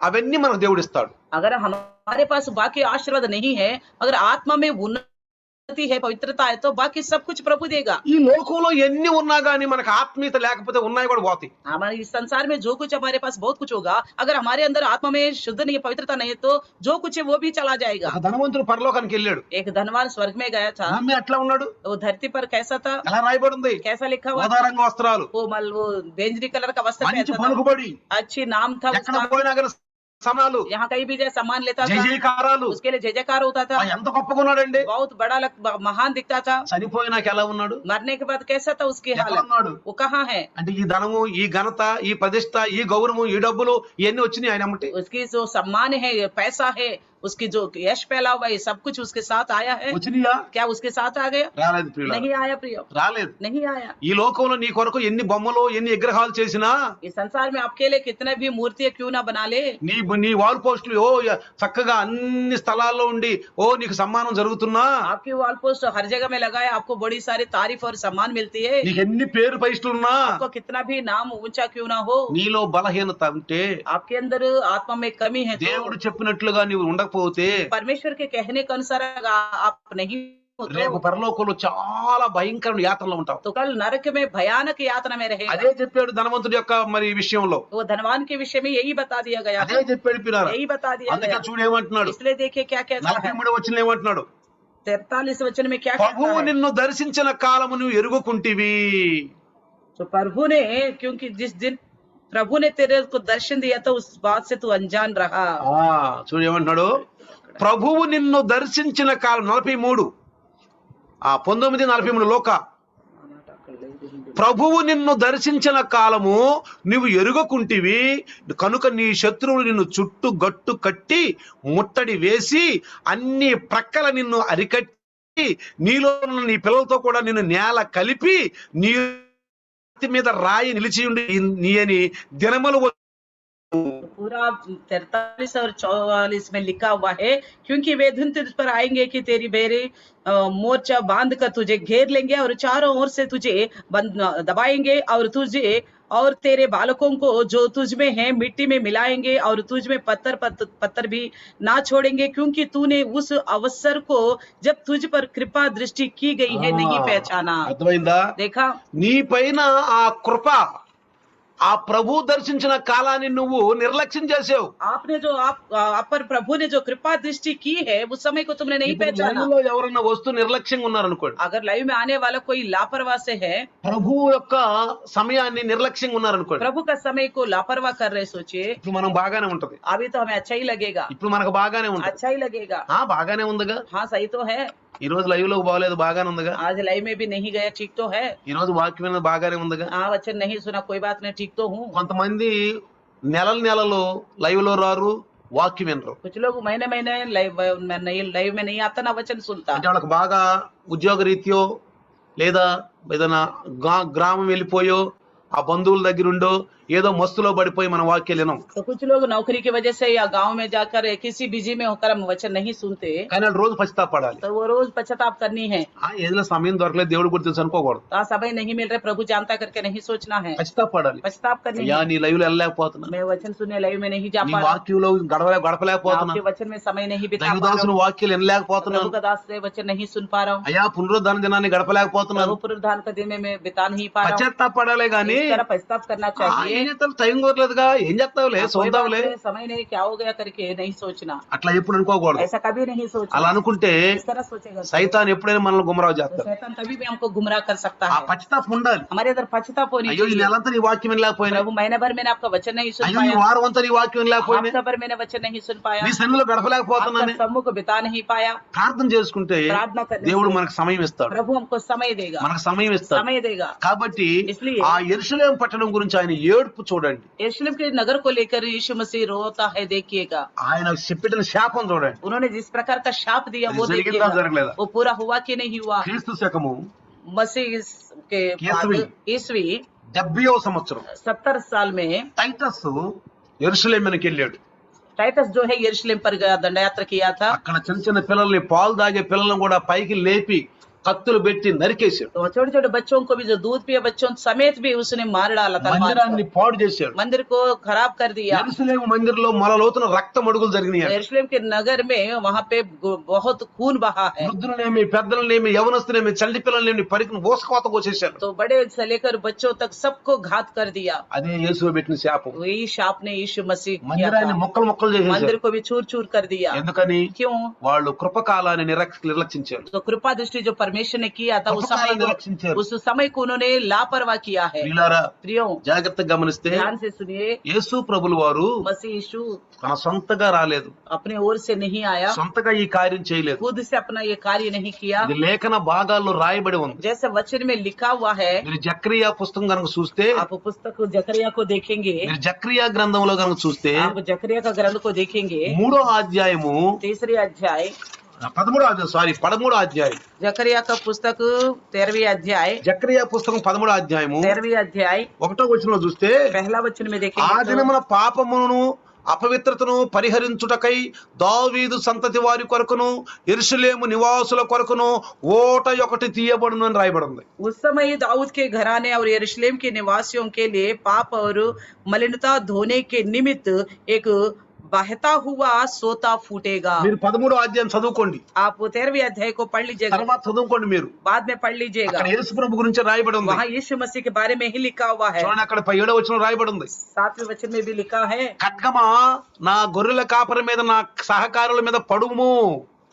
అవన్నీ మనకు దేవుడు ఇస్తాడు. अगर हमारे पास बाकी आशीर्वाद नहीं है, अगर आत्मा में उन्नति है, पवित्रता है, तो बाकी सब कुछ प्रभु देगा। ఈ లోకంలో ఎన్ని ఉన్నా గానీ మనకు ఆత్మీయత లేకపోతే ఉన్నాయి కూడా పోతాయి. हमारे इस संसार में जो कुछ हमारे पास बहुत कुछ होगा, अगर हमारे अंदर आत्मा में शुद्ध नहीं है, पवित्रता नहीं है, तो जो कुछ है वो भी चला जाएगा। ఒక ధనవంతుడు పరలోకానికి వెళ్ళాడు, एक धनवान स्वर्ग में गया था, ఆమె అట్లా ఉన్నాడు. वो धरती पर कैसा था? ఎలా రాయబడి ఉంది? कैसा लिखा हुआ था? ఉదారంగా వస్త్రాలు, वो बेंजनी कलर का वस्त्र మంచి पहनता था, పలుకుబడి, अच्छी नाम था ఎక్కడ उसका, పోయినా కానీ సమాలు, यहाँ कहीं भी जाए सम्मान लेता జయ था, జయకారాలు. उसके लिए जय जयकार होता था, ఎంత గొప్పగా ఉన్నాడండి. बहुत बड़ा महान दिखता था। చనిపోయినాక ఎలా ఉన్నాడు? मरने के बाद कैसा था उसकी ఎక్కడ हालत? ఉన్నాడు? वो कहाँ है? అంటే ఈ ధనము, ఈ ఘనత, ఈ ప్రతిష్ట, ఈ గౌరవము, ఈ డబ్బులు ఇవన్నీ వచ్చినాయి ఆయన అమ్మటి. उसकी जो सम्मान है, ये पैसा है, उसकी जो यश फैला हुआ है, ये सब कुछ उसके साथ आया है। వచ్చినాయా? क्या उसके साथ आ गया? రాలేదు ప్రియులారా, नहीं आया प्रिय, రాలేదు. नहीं आया। ఈ లోకంలో నీ కొరకు ఎన్ని బొమ్మలు, ఎన్ని విగ్రహాలు చేసినా, इस संसार में आपके लिए कितने भी मूर्तियां क्यों ना बना ले, నీ వాల్ పోస్టులు చక్కగా అన్ని స్థలాల్లో ఉండి నీకు సమ్మానం జరుగుతున్నా, आपकी वॉल पोस्ट हर जगह में लगाए, आपको बड़ी सारी तारीफ और सम्मान मिलती है, నీకు ఎన్ని పేరు ప్రతిష్టలున్నా, आपको कितना भी नाम ऊंचा क्यों ना हो, నీలో బలహీనత ఉంటే, आपके अंदर आत्मा में कमी है, దేవుడు तो చెప్పినట్లుగా నీవు ఉండకపోతే परमेश्वर के कहने के अनुसार आप नहीं हो, రేపు పరలోకంలో చాలా భయంకరమైన యాతనలో ఉంటావు. तो कल नरक में भयानक यातना में रहेगा। అదే చెప్పాడు ధనవంతుడి యొక్క మరి విషయంలో, वो धनवान के विषय में यही बता दिया गया, అదే చెప్పాడు పిల్లరా. यही बता दिया అందుకే गया। చూడేమంటున్నాడు, इसलिए देखिए क्या कहता है 43 వచనంలో ఏమంటున్నాడు, 43 वचन में क्या कहता ప్రభువు है? నిన్ను దర్శించిన కాలము నువ్వు ఎరుగుకుంటివి. तो प्रभु ने, क्योंकि जिस दिन प्रभु ने तेरे को दर्शन दिया था, उस बात से तू अनजान रहा। చూడు ఏమంటున్నాడు, ప్రభువు నిన్ను దర్శించిన కాలం 43 19:43 లోక, ప్రభువు నిన్ను దర్శించిన కాలము నువ్వు ఎరుగకుంటివి కనుక నీ శత్రువులు నిన్ను చుట్టూ గట్టు కట్టి ముట్టడి వేసి అన్ని ప్రక్కల నిన్ను అరికట్టి నీలో ఉన్న నీ పిల్లలతో కూడా నిన్ను నేల కలిపి నీ మీద రాయి నిలిచి ఉండి నీ అని దినములు. पूरा 43 और 44 में लिखा हुआ है, क्योंकि वे धुन तुझ पर आएंगे कि तेरी बेरे मोर्चा बांध कर तुझे घेर लेंगे और चारों ओर से तुझे दबाएंगे और तुझे और तेरे बालकों को जो तुझ में है मिट्टी में मिलाएंगे और तुझ में पत्थर भी ना छोड़ेंगे, क्योंकि तूने उस अवसर को जब तुझ पर कृपा दृष्टि की गई है नहीं पहचाना। అర్థమైందా? देखा, నీ పైన ఆ కృప, ఆ ప్రభు దర్శించిన కాలాన్ని నువ్వు నిర్లక్ష్యం చేసావు. आपने जो आप पर प्रभु ने जो कृपा दृष्टि की है, उस समय को तुमने नहीं पहचाना। లైవ్లో ఎవరన్నా వస్తూ నిర్లక్ష్యంగా ఉన్నారనుకోండి, अगर लाइव में आने वाला कोई लापरवाह से है, ప్రభు యొక్క సమయాన్ని నిర్లక్ష్యంగా ఉన్నారనుకోండి, प्रभु का समय को लापरवाह कर रहे, सोचिए ఇప్పుడు మనం బాగానే ఉంటది, अभी तो हमें अच्छा ही लगेगा, ఇప్పుడు మనకు బాగానే ఉంటది. अच्छा ही लगेगा, బాగానే ఉందిగా. हाँ सही तो है। ఈ రోజు లైవ్ లో బాగలేదు, బాగానే ఉందిగా. आज लाइव में भी नहीं गया, ठीक तो है। ఈ రోజు వాక్యం బాగానే ఉందిగా. हाँ वचन नहीं सुना, कोई बात नहीं, ठीक तो हूँ। కొంతమంది నెలలు లైవ్ లో రారు, వాక్యం వినరు. कुछ लोग महीने महीने लाइव में नहीं आता ना वचन सुनता, అంటే వాళ్ళకి బాగా ఉద్యోగ రీత్యో లేదా ఏదైనా గ్రామం వెళ్ళిపోయో ఆ బంధువుల దగ్గర ఉండో ఏదో మస్తులో పడిపోయి మన వాక్యాలు వినం. तो कुछ लोग नौकरी की वजह से या गांव में जाकर किसी बिजी में होकर हम वचन नहीं सुनते, కానీ వాళ్ళు రోజు పశ్చాత్తాపడాలి. तो वो रोज पश्चाताप करनी है। ఏదో సమయం దొరకలేదు, దేవుడు గురించి తెలుసు అనుకోకూడదు. तो समय नहीं मिल रहा, प्रभु जानता करके नहीं सोचना है, పశ్చాత్తాపడాలి. पश्चाताप करनी అయ్యా है। నీ లైవ్ లో వెళ్ళలేకపోతున్నా, मैं वचन सुनने लाइव में नहीं जा నీ पा रहा, వాక్యంలో గడపలేకపోతున్నా, आपके वचन में समय नहीं बिता पा रहा దైవదాసుని हूं, వాక్యాలు వినలేకపోతున్నాను, प्रभु का दास से वचन नहीं सुन पा रहा हूँ, అయ్యా పునరుద్ధాన దినాన్ని గడపలేకపోతున్నాను. प्रभु पुनरुद्धान का दिन में मैं बिता नहीं पा रहा हूँ। పశ్చాత్తాపడాలే గాని इस तरह पश्चाताप करना चाहिए, ఏం చేస్తావు టైం కుదరలేదుగా ఏం చేస్తావులే कोई बात చూద్దాంలే नहीं, समय नहीं, क्या हो गया करके नहीं सोचना, అట్లా ఎప్పుడు అనుకోకూడదు. ऐसा कभी नहीं అలా सोचना. అనుకుంటే इस तरह सोचेगा तो సైతాన్ ఎప్పుడైనా మనల్ని గుమరావు तो చేస్తాడు. शैतान कभी भी हमको गुमराह कर सकता ఆ है. పశ్చాత్తాపం ఉండాలి. हमारे अंदर पश्चाताप होनी అయ్యో ఈ चाहिए. నెలంతా నీ వాక్యం వినలేకపోయినా, प्रभु महीने भर मैंने आपका वचन नहीं सुन అయ్యో ఈ पाया, వారం అంతా నీ వాక్యం వినలేకపోయినా, हफ्ता भर मैंने वचन नहीं सुन पाया, నీ సన్నిధిలో గడపలేకపోతున్నాను. आपका सम्मुख बिता नहीं पाया. ప్రార్థన చేసుకుంటే प्रार्थना करने దేవుడు से మనకు సమయం ఇస్తాడు, प्रभु हमको समय देगा, మనకు సమయం ఇస్తాడు. समय देगा. కాబట్టి इसलिए ఆ యెరూషలేము పట్టణం గురించి ఆయన ఏడుపు చూడండి, यरूशलेम के नगर को लेकर यीशु मसीह रोता है, देखिएगा. ఆయన చెప్పిన శాపం చూడండి. उन्होंने जिस प्रकार का शाप दिया वो అది జరిగిందా देखिएगा, జరగలేదా? वो पूरा हुआ कि नहीं हुआ. క్రీస్తు శకము मसीह के ईस्वी. बाद ईस्वी 70వ సంవత్సరం 70 साल में టైటస్ యెరూషలేముకి వెళ్ళాడు. टाइटस जो है यरूशलेम पर गया, दंडयात्रा किया था. అక్కడ చిన్న చిన్న పిల్లల్ని, పాలు తాగే పిల్లలను కూడా పైకి లేపి కత్తులు పెట్టి నరికేశాడు. तो छोटे छोटे बच्चों को भी, जो दूध पिए बच्चों समेत भी उसने मार डाला तलवार మందిరాన్ని से. పాడు చేశాడు. मंदिर को खराब कर दिया. యెరూషలేము మందిరంలో మొల లోతున రక్తం అడుగులు జరిగినాయి. यरूशलेम के नगर में वहाँ पे बहुत खून बहा है. వృద్ధులనేమి, పెద్దలనేమి, యవనస్తునేమి, చల్లి పిల్లలనేమి పరికిన ఊసకోత కోసేశారు. तो बड़े से लेकर बच्चों तक सबको घात कर दिया. అదే యేసు పెట్టిన శాపం. वही शाप ने यीशु मसीह किया మందిరాన్ని था. మొక్కలు మొక్కలు చేసేశారు. मंदिर को भी चूर चूर कर दिया. ఎందుకని? क्यों? వాళ్ళు కృపకాలాన్ని నిర్లక్షించారు. तो कृपा दृष्टि जो परमेश्वर ने किया था, उस కృపకాలాన్ని समय నిర్లక్షించారు. उस समय को उन्होंने लापरवाह किया है. ప్రియులారా, प्रियों, జాగ్రత్తగా గమనిస్తే ध्यान से सुनिए, యేసు ప్రభులు వారు मसीह यीशु తన సొంతగా రాలేదు, अपने ओर से नहीं आया, సొంతగా ఈ కార్యం చేయలేదు. खुद से अपना ये कार्य नहीं किया. ఇది లేఖన భాగాల్లో రాయబడి ఉంది. जैसे वचन में लिखा हुआ है, మీరు జకరియా పుస్తకం కనుక చూస్తే, आप पुस्तक जकरिया को देखेंगे, మీరు జకరియా గ్రంథంలో కనుక చూస్తే आप जकरिया का ग्रंथ को देखेंगे, 3వ అధ్యాయము 3रे अध्याय, 13వ అధ్యాయం, जकरिया का पुस्तक 13वीं अध्याय, జకరియా పుస్తకం 13వ అధ్యాయము 13वीं अध्याय 1వ వచనంలో చూస్తే, पहला वचन में ఆ देखेंगे तो, దినమున పాపమును అపవిత్రతను పరిహరించుటకై దావీదు సంతతి వారి కొరకును యెరూషలేము నివాసుల కొరకును ఓట ఒకటి తీయబడును అని రాయబడింది. उस समय दाऊद के घराने और यरूशलेम के निवासियों के लिए पाप और मलिनता धोने के निमित्त एक बहता हुआ सोता फूटेगा. మీరు 13వ అధ్యాయం చదువుకోండి, आप 13वीं अध्याय को पढ़ लीजिएगा, తర్వాత చదువుకోండి. మీరు बाद में पढ़ लीजिएगा. అక్కడ యేసు ప్రభు గురించి రాయబడి ఉంది. वहाँ यीशु मसीह के बारे में ही लिखा हुआ है. చూడండి, అక్కడ 7వ వచనం రాయబడి ఉంది. 7वें वचन में भी लिखा है, ఖడ్గమా నా గొర్రెల కాపరి మీద, నా సహకారుల మీద పడుము.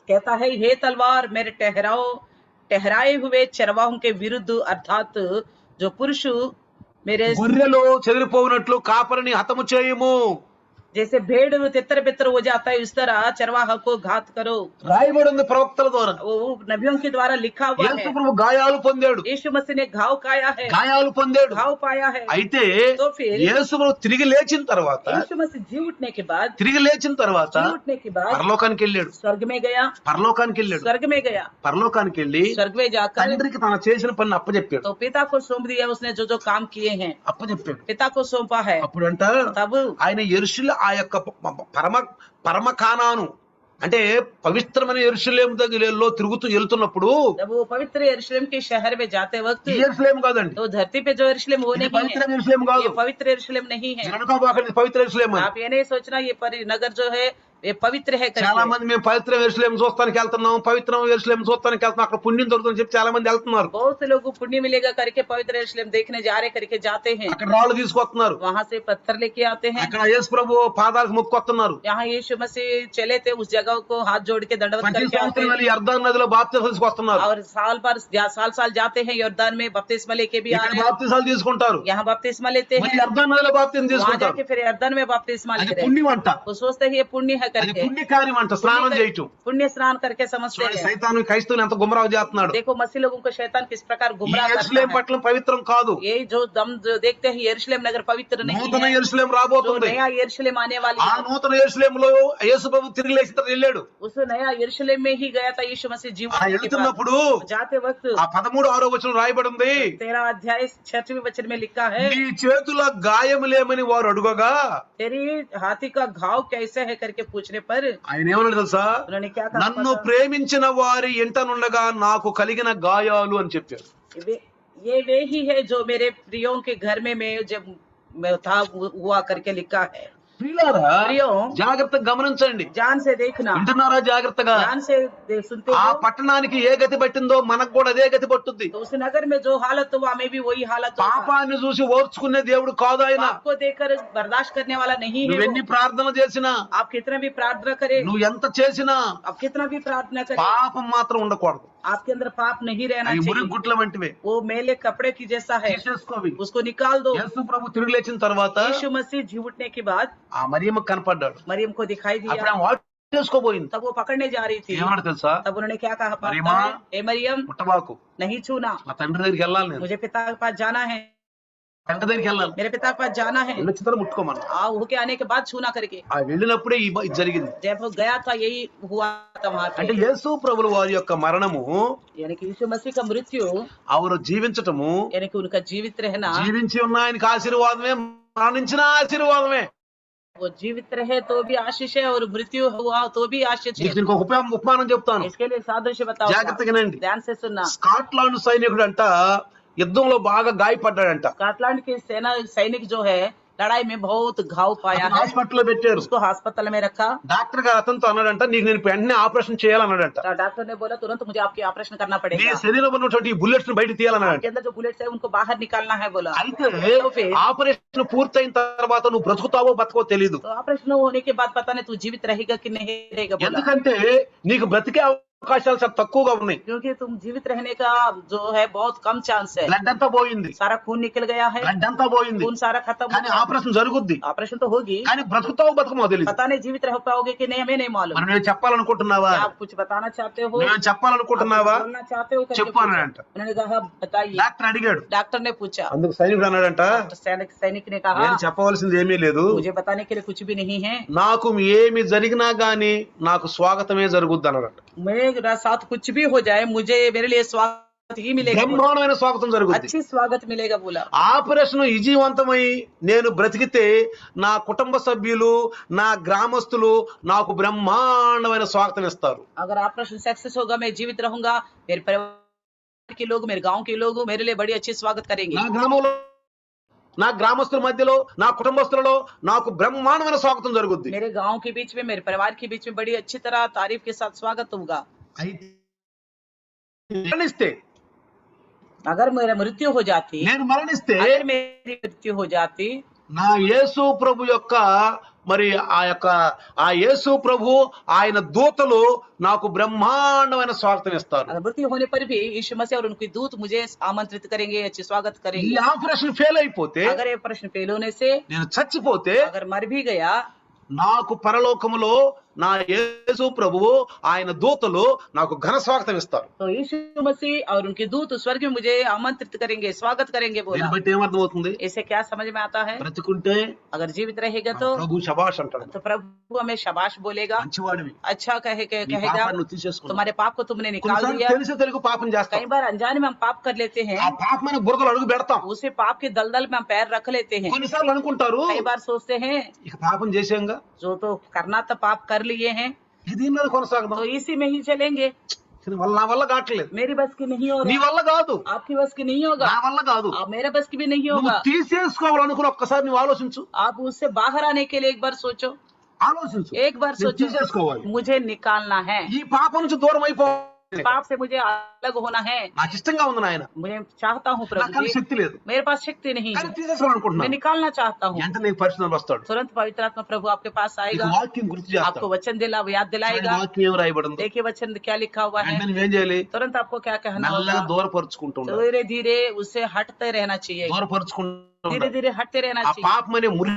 कहता है, हे तलवार मेरे ठहराए हुए चरवाहों के विरुद्ध, अर्थात जो पुरुष मेरे గొర్రెలు చెదిరిపోయినట్లు కాపరిని హతము చేయము. जैसे भेड़ तितर बितर हो जाता है, उस तरह चरवाहा को घात करो. రాయబడి ఉంది ప్రవక్తల ద్వారా. वो नबियों के द्वारा लिखा हुआ యేసు है. ప్రభు గాయాలు పొందాడు, यीशु मसीह ने घाव खाया है, గాయాలు పొందాడు. घाव पाया है. అయితే तो फिर యేసు ప్రభు తిరిగి లేచిన తర్వాత, यीशु मसीह जी उठने के बाद, తిరిగి లేచిన తర్వాత जी उठने के बाद పరలోకానికి వెళ్ళాడు. स्वर्ग में गया, పరలోకానికి వెళ్ళాడు. स्वर्ग में गया, పరలోకానికి వెళ్ళి स्वर्ग में जाकर తండ్రికి తన చేసిన పని అప్పచెప్పాడు. तो पिता को सौंप दिया, उसने जो जो काम किए हैं అప్పచెప్పాడు. पिता को सौंपा है. అప్పుడంట तब ఆయన యెరూషలేము, ఆ యొక్క పరమ కానాను అంటే పవిత్రమైన యెరూషలేము దగ్గరలో తిరుగుతూ వెళ్తున్నప్పుడు, जब वो पवित्र यरूशलेम के शहर में जाते वक्त, ఈ యెరూషలేము కాదండి, तो धरती पे जो यरूशलेम वो ఇది नहीं పవిత్ర है, యెరూషలేము కాదు. ये पवित्र यरूशलेम नहीं है. మీరు అనుకోబాకండి, ఇది పవిత్ర యెరూషలేము అని. आप ये नहीं सोचना ये नगर जो है ये पवित्र है చాలా करके. మంది మేము పవిత్ర యెరూషలేము చూస్తానికి వెళ్తున్నాం, పవిత్ర యెరూషలేము చూస్తానికి వెళ్తున్నాం, అక్కడ పుణ్యం దొరుకుతుందని చెప్పి చాలా మంది వెళ్తున్నారు. बहुत से लोग पुण्य मिलेगा करके पवित्र यरूशलेम देखने जा रहे करके जाते हैं, అక్కడ రాళ్ళు తీసుకొస్తున్నారు, वहां से पत्थर लेके आते हैं. అక్కడ యేసు ప్రభు పాదాలకు మొక్కుకొస్తున్నారు. यहाँ यीशु मसीह चले थे, उस जगह को हाथ जोड़ के दंडवत 25 करके आते సంవత్సరాలు हैं. వెళ్ళి యర్దాను నదిలో బాప్తిసం తీసుకొస్తున్నారు. और साल जाते हैं यर्दान में बपतिस्मा लेके भी आ ఇక్కడ रहे हैं. బాప్తిసాలు తీసుకుంటారు, यहाँ बपतिस्मा लेते మళ్ళీ हैं, యర్దాను నదిలో బాప్తిసం वहां తీసుకుంటారు. जाके फिर यर्दान में बपतिस्मा అది ले रहे हैं. పుణ్యం అంట, वो सोचते हैं ये पुण्य है అది करके, పుణ్య కార్యం అంట, స్నానం చేయటం. पुण्य स्नान करके समझते చూడండి, हैं. సైతాను క్రైస్తవులు ఎంత గుమరావు చేస్తున్నాడు. देखो मसीह लोगों को शैतान किस प्रकार ఈ गुमराह యెరూషలేము करता है. పట్ల పవిత్రం కాదు, ये जो देखते हैं यरूशलेम नगर पवित्र नहीं నూతన है, యెరూషలేము जो రాబోతుంది. नया यरूशलेम आने वाली ఆ है. నూతన యెరూషలేములో యేసు ప్రభు తిరిగి లేచి వెళ్ళాడు. उस नया यरूशलेम में ही गया था यीशु मसीह ఆ जीवन के बाद. వెళుతున్నప్పుడు जाते वक्त ఆ 13వ వచనం రాయబడి ఉంది, 13 अध्याय 6वें वचन में लिखा है, నీ చేతుల గాయములేమని వారు అడుగగా तेरी हाथी का घाव कैसे है करके पूछने पर ఆయన ఏమన్నాడు తెలుసా? उन्होंने क्या कहा, నన్ను ప్రేమించిన వారి ఇంటనుండగా నాకు కలిగిన గాయాలు అని చెప్పారు. ये वे ही है जो मेरे प्रियों के घर में मैं जब मैं था हुआ करके लिखा है. ప్రియులారా प्रियो జాగ్రత్తగా గమనించండి, जान से देखना, వింటున్నారా జాగ్రత్తగా? ध्यान से सुनते ఆ हो। పట్టణానికి ఏ గతి పట్టిందో మనకు కూడా అదే గతి పట్టుద్ది. तो उस नगर में जो हालत हुआ हमें भी वही हालत होगा। పాపాన్ని చూసి ఓర్చుకునే దేవుడు కాదు ఆయన. पाप को देखकर बर्दाश्त करने वाला नहीं है నువ్వెన్ని वो। ప్రార్థన చేసినా, आप कितना भी प्रार्थना करें, నువ్వు ఎంత చేసినా आप कितना भी प्रार्थना करें, పాపం మాత్రం ఉండకూడదు. आपके अंदर पाप नहीं रहना అవి चाहिए। మురుగుగుట్ల వంటివే, वो मेले कपड़े की जैसा है, తీసేసుకోవి. उसको निकाल दो। యేసు ప్రభు తిరిగి లేచిన తర్వాత यीशु मसीह जी उठने के बाद ఆ మరియమ్మ కనపడ్డాడు. मरियम को दिखाई అప్పుడు दिया, ఆమె వాటి చేసుకోబోయింది. तब वो पकड़ने जा रही थी। ఏమన్నాడు తెలుసా? तब उन्होंने क्या कहा? मरियमा, ए मरियम, ముట్టబాకు, नहीं छूना, మా తండ్రి దగ్గరికి వెళ్ళాలి, నేను मुझे पिता के पास जाना है, తండ్రి దగ్గరికి వెళ్ళాలి, मेरे पिता के पास जाना है। వెళ్ళొచ్చిన తర్వాత ముట్టుకోమన్నా. होके आने के बाद छूना करके। ఆ వెళ్ళినప్పుడే ఇది జరిగింది. जब वो गया था यही हुआ था वहां అంటే पे। యేసు ప్రభుల వారి యొక్క మరణము, यानी कि यीशु मसीह का मृत्यु, ఆవిడ జీవించటము, यानी कि उनका जीवित रहना, జీవించి ఉన్న ఆయనకి ఆశీర్వాదమే, మరణించిన ఆశీర్వాదమే. वो जीवित रहे तो भी आशीष है और मृत्यु हुआ तो भी आशीष है। దీనికి ఒక ఉపమానం చెప్తాను, इसके लिए सादृश्य बताओ, జాగ్రత్తగా వినండి. ध्यान से सुनना। స్కాట్లాండ్ సైనికుడు అంట యుద్ధంలో బాగా గాయపడ్డాడంట. स्कॉटलैंड के सेना सैनिक जो है लड़ाई में बहुत घाव पाया है, హాస్పిటల్ లో పెట్టారు. उसको अस्पताल में रखा। డాక్టర్ గారు అతనితో అన్నాడంట, నీకు నేను వెంటనే ఆపరేషన్ చేయాలన్నాడంట. तो डॉक्टर ने बोला तुरंत मुझे आपकी ऑपरेशन करना నీ पड़ेगा, శరీరంలో ఉన్నటువంటి ఈ బుల్లెట్స్ ని బయట తీయాలన్నాడంట. आपके अंदर जो बुलेट्स है उनको बाहर निकालना है बोला। అయితే ఆపరేషన్ పూర్తయిన తర్వాత నువ్వు బ్రతుకుతావో బతకవో తెలీదు. तो ऑपरेशन होने के बाद पता नहीं तू जीवित रहेगा कि नहीं रहेगा बोला, ఎందుకంటే నీకు బ్రతికే అవకాశాలు చాలా తక్కువగా ఉన్నాయి. क्योंकि तुम जीवित रहने का जो है बहुत कम चांस है। బ్లడ్ అంతా పోయింది, सारा खून निकल गया है, బ్లడ్ అంతా పోయింది, खून सारा खत्म కానీ हो, ఆపరేషన్ జరుగుద్ది. ऑपरेशन तो होगी, కానీ బ్రతుకుతావో బతకమో తెలీదు. पता नहीं जीवित रह पाओगे कि नहीं हमें नहीं मालूम। మరి నువ్వు చెప్పాలనుకుంటున్నావా? क्या आप कुछ बताना चाहते हो, నువ్వు చెప్పాలనుకుంటున్నావా? बोलना चाहते हो करके చెప్పు అన్నాడంట. पूछा। उन्होंने कहा बताइए। డాక్టర్ అడిగాడు. डॉक्टर ने पूछा, అందుకు సైనికుడు అన్నాడంట, तो सैनिक ने कहा నేను చెప్పవలసింది ఏమీ లేదు, मुझे बताने के लिए कुछ भी नहीं है, నాకు ఏమి జరిగినా గానీ నాకు స్వాగతమే జరుగుద్ది అన్నాడంట. मेरे साथ कुछ भी हो जाए मुझे मेरे लिए स्वागत ही मिलेगा, బ్రహ్మాండమైన స్వాగతం జరుగుద్ది. अच्छी स्वागत मिलेगा बोला। ఆపరేషన్ విజయవంతమై నేను బ్రతికితే నా కుటుంబ సభ్యులు, నా గ్రామస్తులు నాకు బ్రహ్మాండమైన స్వాగతం ఇస్తారు. अगर ऑपरेशन सक्सेस होगा मैं जीवित रहूंगा, मेरे परिवार के लोग, मेरे गांव के लोग मेरे लिए बड़ी अच्छी स्वागत करेंगे। నా గ్రామంలో, నా గ్రామస్తుల మధ్యలో, నా కుటుంబస్తులలో నాకు బ్రహ్మాండమైన స్వాగతం జరుగుద్ది. मेरे गांव के बीच में, मेरे परिवार के बीच में बड़ी अच्छी तरह तारीफ के साथ स्वागत होगा। అయితే మరణిస్తే, अगर मेरा मृत्यु हो जाती, నేను మరణిస్తే अगर मेरी मृत्यु हो जाती, నా యేసు ప్రభు యొక్క మరి ఆ యేసు ప్రభు ఆయన దూతలు నాకు బ్రహ్మాండమైన స్వాగతం ఇస్తారు. अगर मृत्यु होने पर भी यीशु मसीह और उनके दूत मुझे आमंत्रित करेंगे, अच्छे स्वागत ఈ करेंगे। ఆపరేషన్ ఫెయిల్ అయిపోతే, अगर ये प्रश्न फेल होने से నేను చచ్చిపోతే, अगर मर भी गया, నాకు పరలోకములో నా యేసు ప్రభువు ఆయన దూతలు నాకు ఘన స్వాగతం ఇస్తారు. तो यीशु मसीह और उनके दूत स्वर्ग में मुझे आमंत्रित करेंगे, स्वागत करेंगे बोला। దీన్ని బట్టి ఏమర్థమవుతుంది? इससे क्या समझ में आता है? బ్రతుకుంటే अगर जीवित रहेगा तो ప్రభు శబాష్ అంటాడు, प्रभु हमें शाबाश बोलेगा, మంచివాడివి, अच्छा నీ कहेगा పాపాన్ని నువ్వు తీసేసుకున్నావు. तुम्हारे पाप को तुमने निकाल కొన్నిసార్లు दिया। తెలిసి తెలుగు పాపం చేస్తాం. कई बार अनजाने में हम पाप कर लेते हैं, ఆ పాపమైన బురదలు అడుగు పెడతాం. उसे पाप के दलदल में हम पैर रख लेते हैं। కొన్నిసార్లు అనుకుంటారు, कई बार सोचते हैं ఇక పాపం చేసాంగా, जो तो करना तो पाप कर लिए हैं, ఇది మీద కొనసాగదాం, तो इसी में ही चलेंगे। ఇది నా వల్ల కావట్లేదు, मेरी बस की नहीं నీ होगा, వల్ల కాదు, आपकी बस की नहीं होगा, నా వల్ల కాదు. आप मेरे बस की भी नहीं నువ్వు होगा। తీసేసుకోవాలనుకుని ఒక్కసారి నువ్వు ఆలోచించు, आप उससे बाहर आने के लिए एक बार सोचो, ఆలోచించు. एक बार నువ్వు सोचो, తీసేసుకోవాలి, मुझे निकालना है, ఈ పాపం నుంచి దూరం అయిపోవాలి. पाप से मुझे अलग होना है। నాకు ఇష్టంగా ఉంది నాయన, मैं चाहता हूँ నాకు प्रभु కానీ जी, శక్తి లేదు, मेरे पास शक्ति नहीं కానీ है, मैं తీసేసుకోవాలనుకుంటున్నాను. निकालना चाहता हूँ। వెంటనే పరిశుద్ధుడు వస్తాడు, तुरंत पवित्र आत्मा प्रभु आपके पास నీకు आएगा, వాక్యం గుర్తు आपको చేస్తాడు. वचन याद दिलाएगा। వాక్యం ఏం రాయబడింది, देखिए वचन क्या लिखा हुआ है, వెంటనే నువ్వేం చేయాలి? तुरंत आपको क्या कहना మెల్లగా होगा, దూరపరుచుకుంటూ ఉండాలి, धीरे धीरे उससे हटते रहना चाहिए, దూరపరుచుకుంటూ धीरे ఉండాలి. धीरे हटते रहना ఆ चाहिए। పాపం అనే మురి,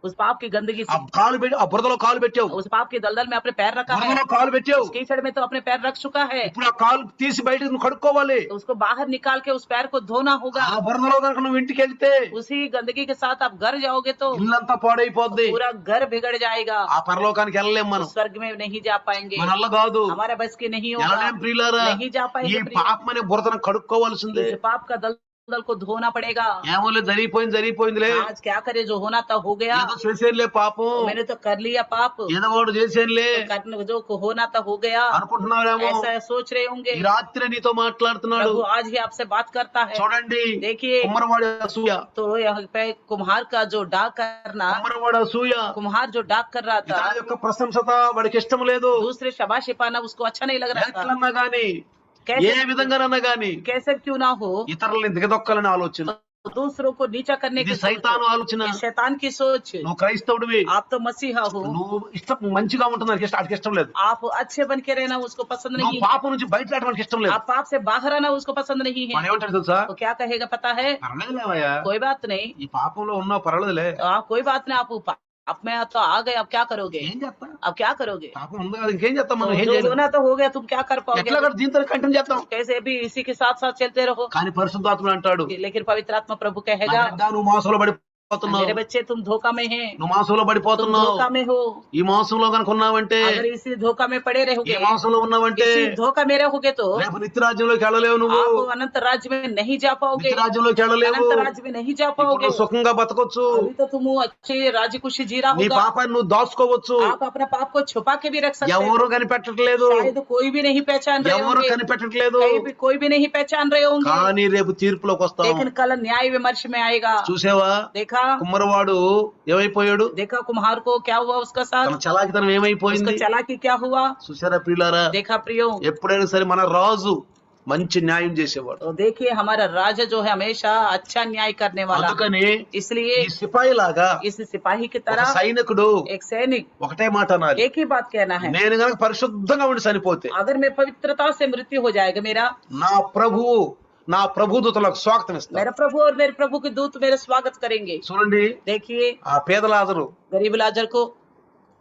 उस पाप की गंदगी ఆ से, కాలు పెట్టి ఆ బురదలో కాలు పెట్టావు, उस पाप के दलदल में अपने पैर रखा है, బురదలో కాలు పెట్టావు, उस कीचड़ में तो अपने पैर रख चुका है, ఇప్పుడు ఆ కాలు తీసి బయటకు నువ్వు కడుక్కోవాలి. तो उसको बाहर निकाल के उस पैर को धोना होगा। ఆ బురదలో కనుక నువ్వు ఇంటికి వెళ్తే उसी गंदगी के साथ आप घर जाओगे तो ఇల్లంతా పాడైపోద్ది. पूरा घर बिगड़ जाएगा, ఆ పరలోకానికి వెళ్ళలేం మనం, उस स्वर्ग में नहीं जा पाएंगे, మన వల్ల కాదు, हमारे बस की नहीं होगा, వెళ్ళలేం ప్రియులారా. नहीं जा ఈ पाएंगे। పాపం అనే బురదను కడుక్కోవాల్సిందే. इस पाप का दलदल बदल को धोना पड़ेगा। ఏమోలే జరిగిపోయిందిలే, आज क्या करे, जो होना था हो गया, ఏదో చేసేనులే పాపం, मैंने तो कर लिया पाप, ఏదో ఒకటి చేసేనులే तो करने जो होना था हो गया, అనుకుంటున్నావేమో. ऐसा सोच रहे होंगे। ఈ రాత్రి నీతో మాట్లాడుతున్నాడు. प्रभु आज ही आपसे बात करता है। చూడండి, देखिए, కుమ్మరవాడి అసూయ, तो यहाँ पे कुम्हार का जो डाक करना, కుమ్మరవాడి అసూయ, कुम्हार जो डाक कर रहा था, ఇతరుల యొక్క ప్రశంసత వాడికి ఇష్టం లేదు. दूसरे शाबाशी पाना उसको अच्छा नहीं लग रहा था। ఎట్లన్నా గాని, ఏ कैसे విధంగానన్నా గాని कैसे क्यों ना हो, ఇతరులని దిగదొక్కాలని ఆలోచన, दूसरों को नीचा करने ఇది की सोच, సైతాను ఆలోచన. ये शैतान की सोच। నువ్వు క్రైస్తవుడివి, आप तो मसीहा हो, నువ్వు ఇష్టం మంచిగా ఉంటుంది వాడికి ఇష్టం లేదు. आप अच्छे बन के रहना उसको पसंद నువ్వు नहीं है, పాపం నుంచి బయట రావడానికి ఇష్టం లేదు. आप पाप से बाहर आना उसको पसंद नहीं है। మనం ఏమంటాడు తెలుసా? तो क्या कहेगा पता है? పర్లేదులేవయ్యా, कोई बात नहीं, ఈ పాపంలో ఉన్నావు, పర్వాలేదులే, कोई बात नहीं, आप पाप में तो आ गए, अब क्या करोगे, ఏం చేస్తా, अब क्या करोगे, పాపం ఉంది కదా, ఇంకేం చేస్తాం మనం, ఏం जो చేయలేం. होना तो हो गया, तुम क्या कर पाओगे, ఎట్లా దీంతో కంటిన్యూ చేస్తాం. कैसे भी इसी के साथ साथ चलते रहो। కానీ పరిశుద్ధాత్ముడు అంటాడు, लेकिन पवित्र आत्मा प्रभु నా कहेगा, బిడ్డ, నువ్వు మోసంలో పడిపోతున్నావు, मेरे बच्चे तुम धोखा में हैं, నువ్వు మోసంలో तुम పడిపోతున్నావు. धोखा में हो। ఈ మోసంలో కనుక ఉన్నావంటే, अगर इसी धोखा में पड़े ఈ रहोगे, మోసంలో ఉన్నావంటే इसी धोखा में रहोगे तो రేపు నిత్యరాజ్యంలోకి వెళ్ళలేవు. నువ్వు आप अनंत राज्य में नहीं जा पाओगे, నిత్యరాజ్యంలోకి వెళ్ళలేవు. अनंत राज्य में नहीं जा ఇప్పుడు पाओगे। నువ్వు సుఖంగా బతకొచ్చు, अभी तो तुम अच्छे राज्य खुशी जी रहा నీ होगा, పాపాన్ని నువ్వు దాచుకోవచ్చు. आप अपना पाप को छुपा के भी रख सकते ఎవరు हो, కనిపెట్టట్లేదు, शायद कोई भी नहीं पहचान रहे ఎవరు होंगे, కనిపెట్టట్లేదు. कोई भी नहीं पहचान रहे होंगे, కానీ రేపు తీర్పులోకి వస్తాం. लेकिन कल न्याय विमर्श में आएगा। చూసావా, देखा కుమ్మరవాడు ఏమైపోయాడు, देखा कुम्हार को क्या हुआ, उसका తన साथ చలాకితనం उसका ఏమైపోయింది. चालाकी क्या हुआ। చూసారా ప్రియులారా, देखा प्रियो, ఎప్పుడైనా సరే మన రాజు మంచి న్యాయం చేసేవాడు. तो देखिए हमारा राजा जो है हमेशा अच्छा न्याय करने वाला, అందుకని इसलिए ఈ సిపాయి లాగా इस सिपाही की ఒక तरह సైనికుడు एक सैनिक ఒకటే మాట అనాలి, एक ही बात कहना है, నేను గనక పరిశుద్ధంగా ఉండి చనిపోతే अगर मैं पवित्रता से मृत्यु हो जाएगा मेरा, నా ప్రభుదూతలకు స్వాగతం ఇస్తాను. मेरा प्रभु और मेरे प्रभु के दूत मेरा स्वागत करेंगे। చూడండి, देखिए ఆ పేదలాజరు गरीब लाजर को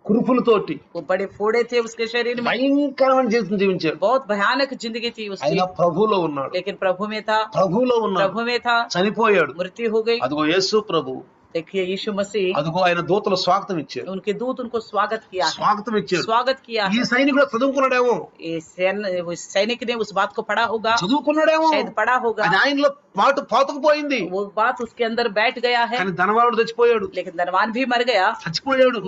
కురుపులతోటి वो बड़े फोड़े थे उसके शरीर में, భయంకరమైన జీవితం జీవించాడు. बहुत भयानक जिंदगी थी उसकी, ఆయన ప్రభువులో ఉన్నాడు, लेकिन प्रभु में था, ప్రభువులో ఉన్నాడు, प्रभु में था, చనిపోయాడు. मृत्यु हो गई। అదిగో యేసు ప్రభు, देखिए यीशु मसीह, అదిగో ఆయన దూతలు స్వాగతం ఇచ్చారు, उनके दूत उनको स्वागत किया है, స్వాగతం ఇచ్చాడు. स्वागत किया ఈ है। సైనికుడు చదువుకున్నాడేమో, वो सैनिक ने उस बात को पढ़ा होगा, చదువుకున్నాడేమో, शायद पढ़ा होगा, అది ఆయనలో పాటు పాతుకుపోయింది. वो बात उसके अंदर बैठ गया है, కానీ ధనవాడు చచ్చిపోయాడు, लेकिन धनवान भी मर गया,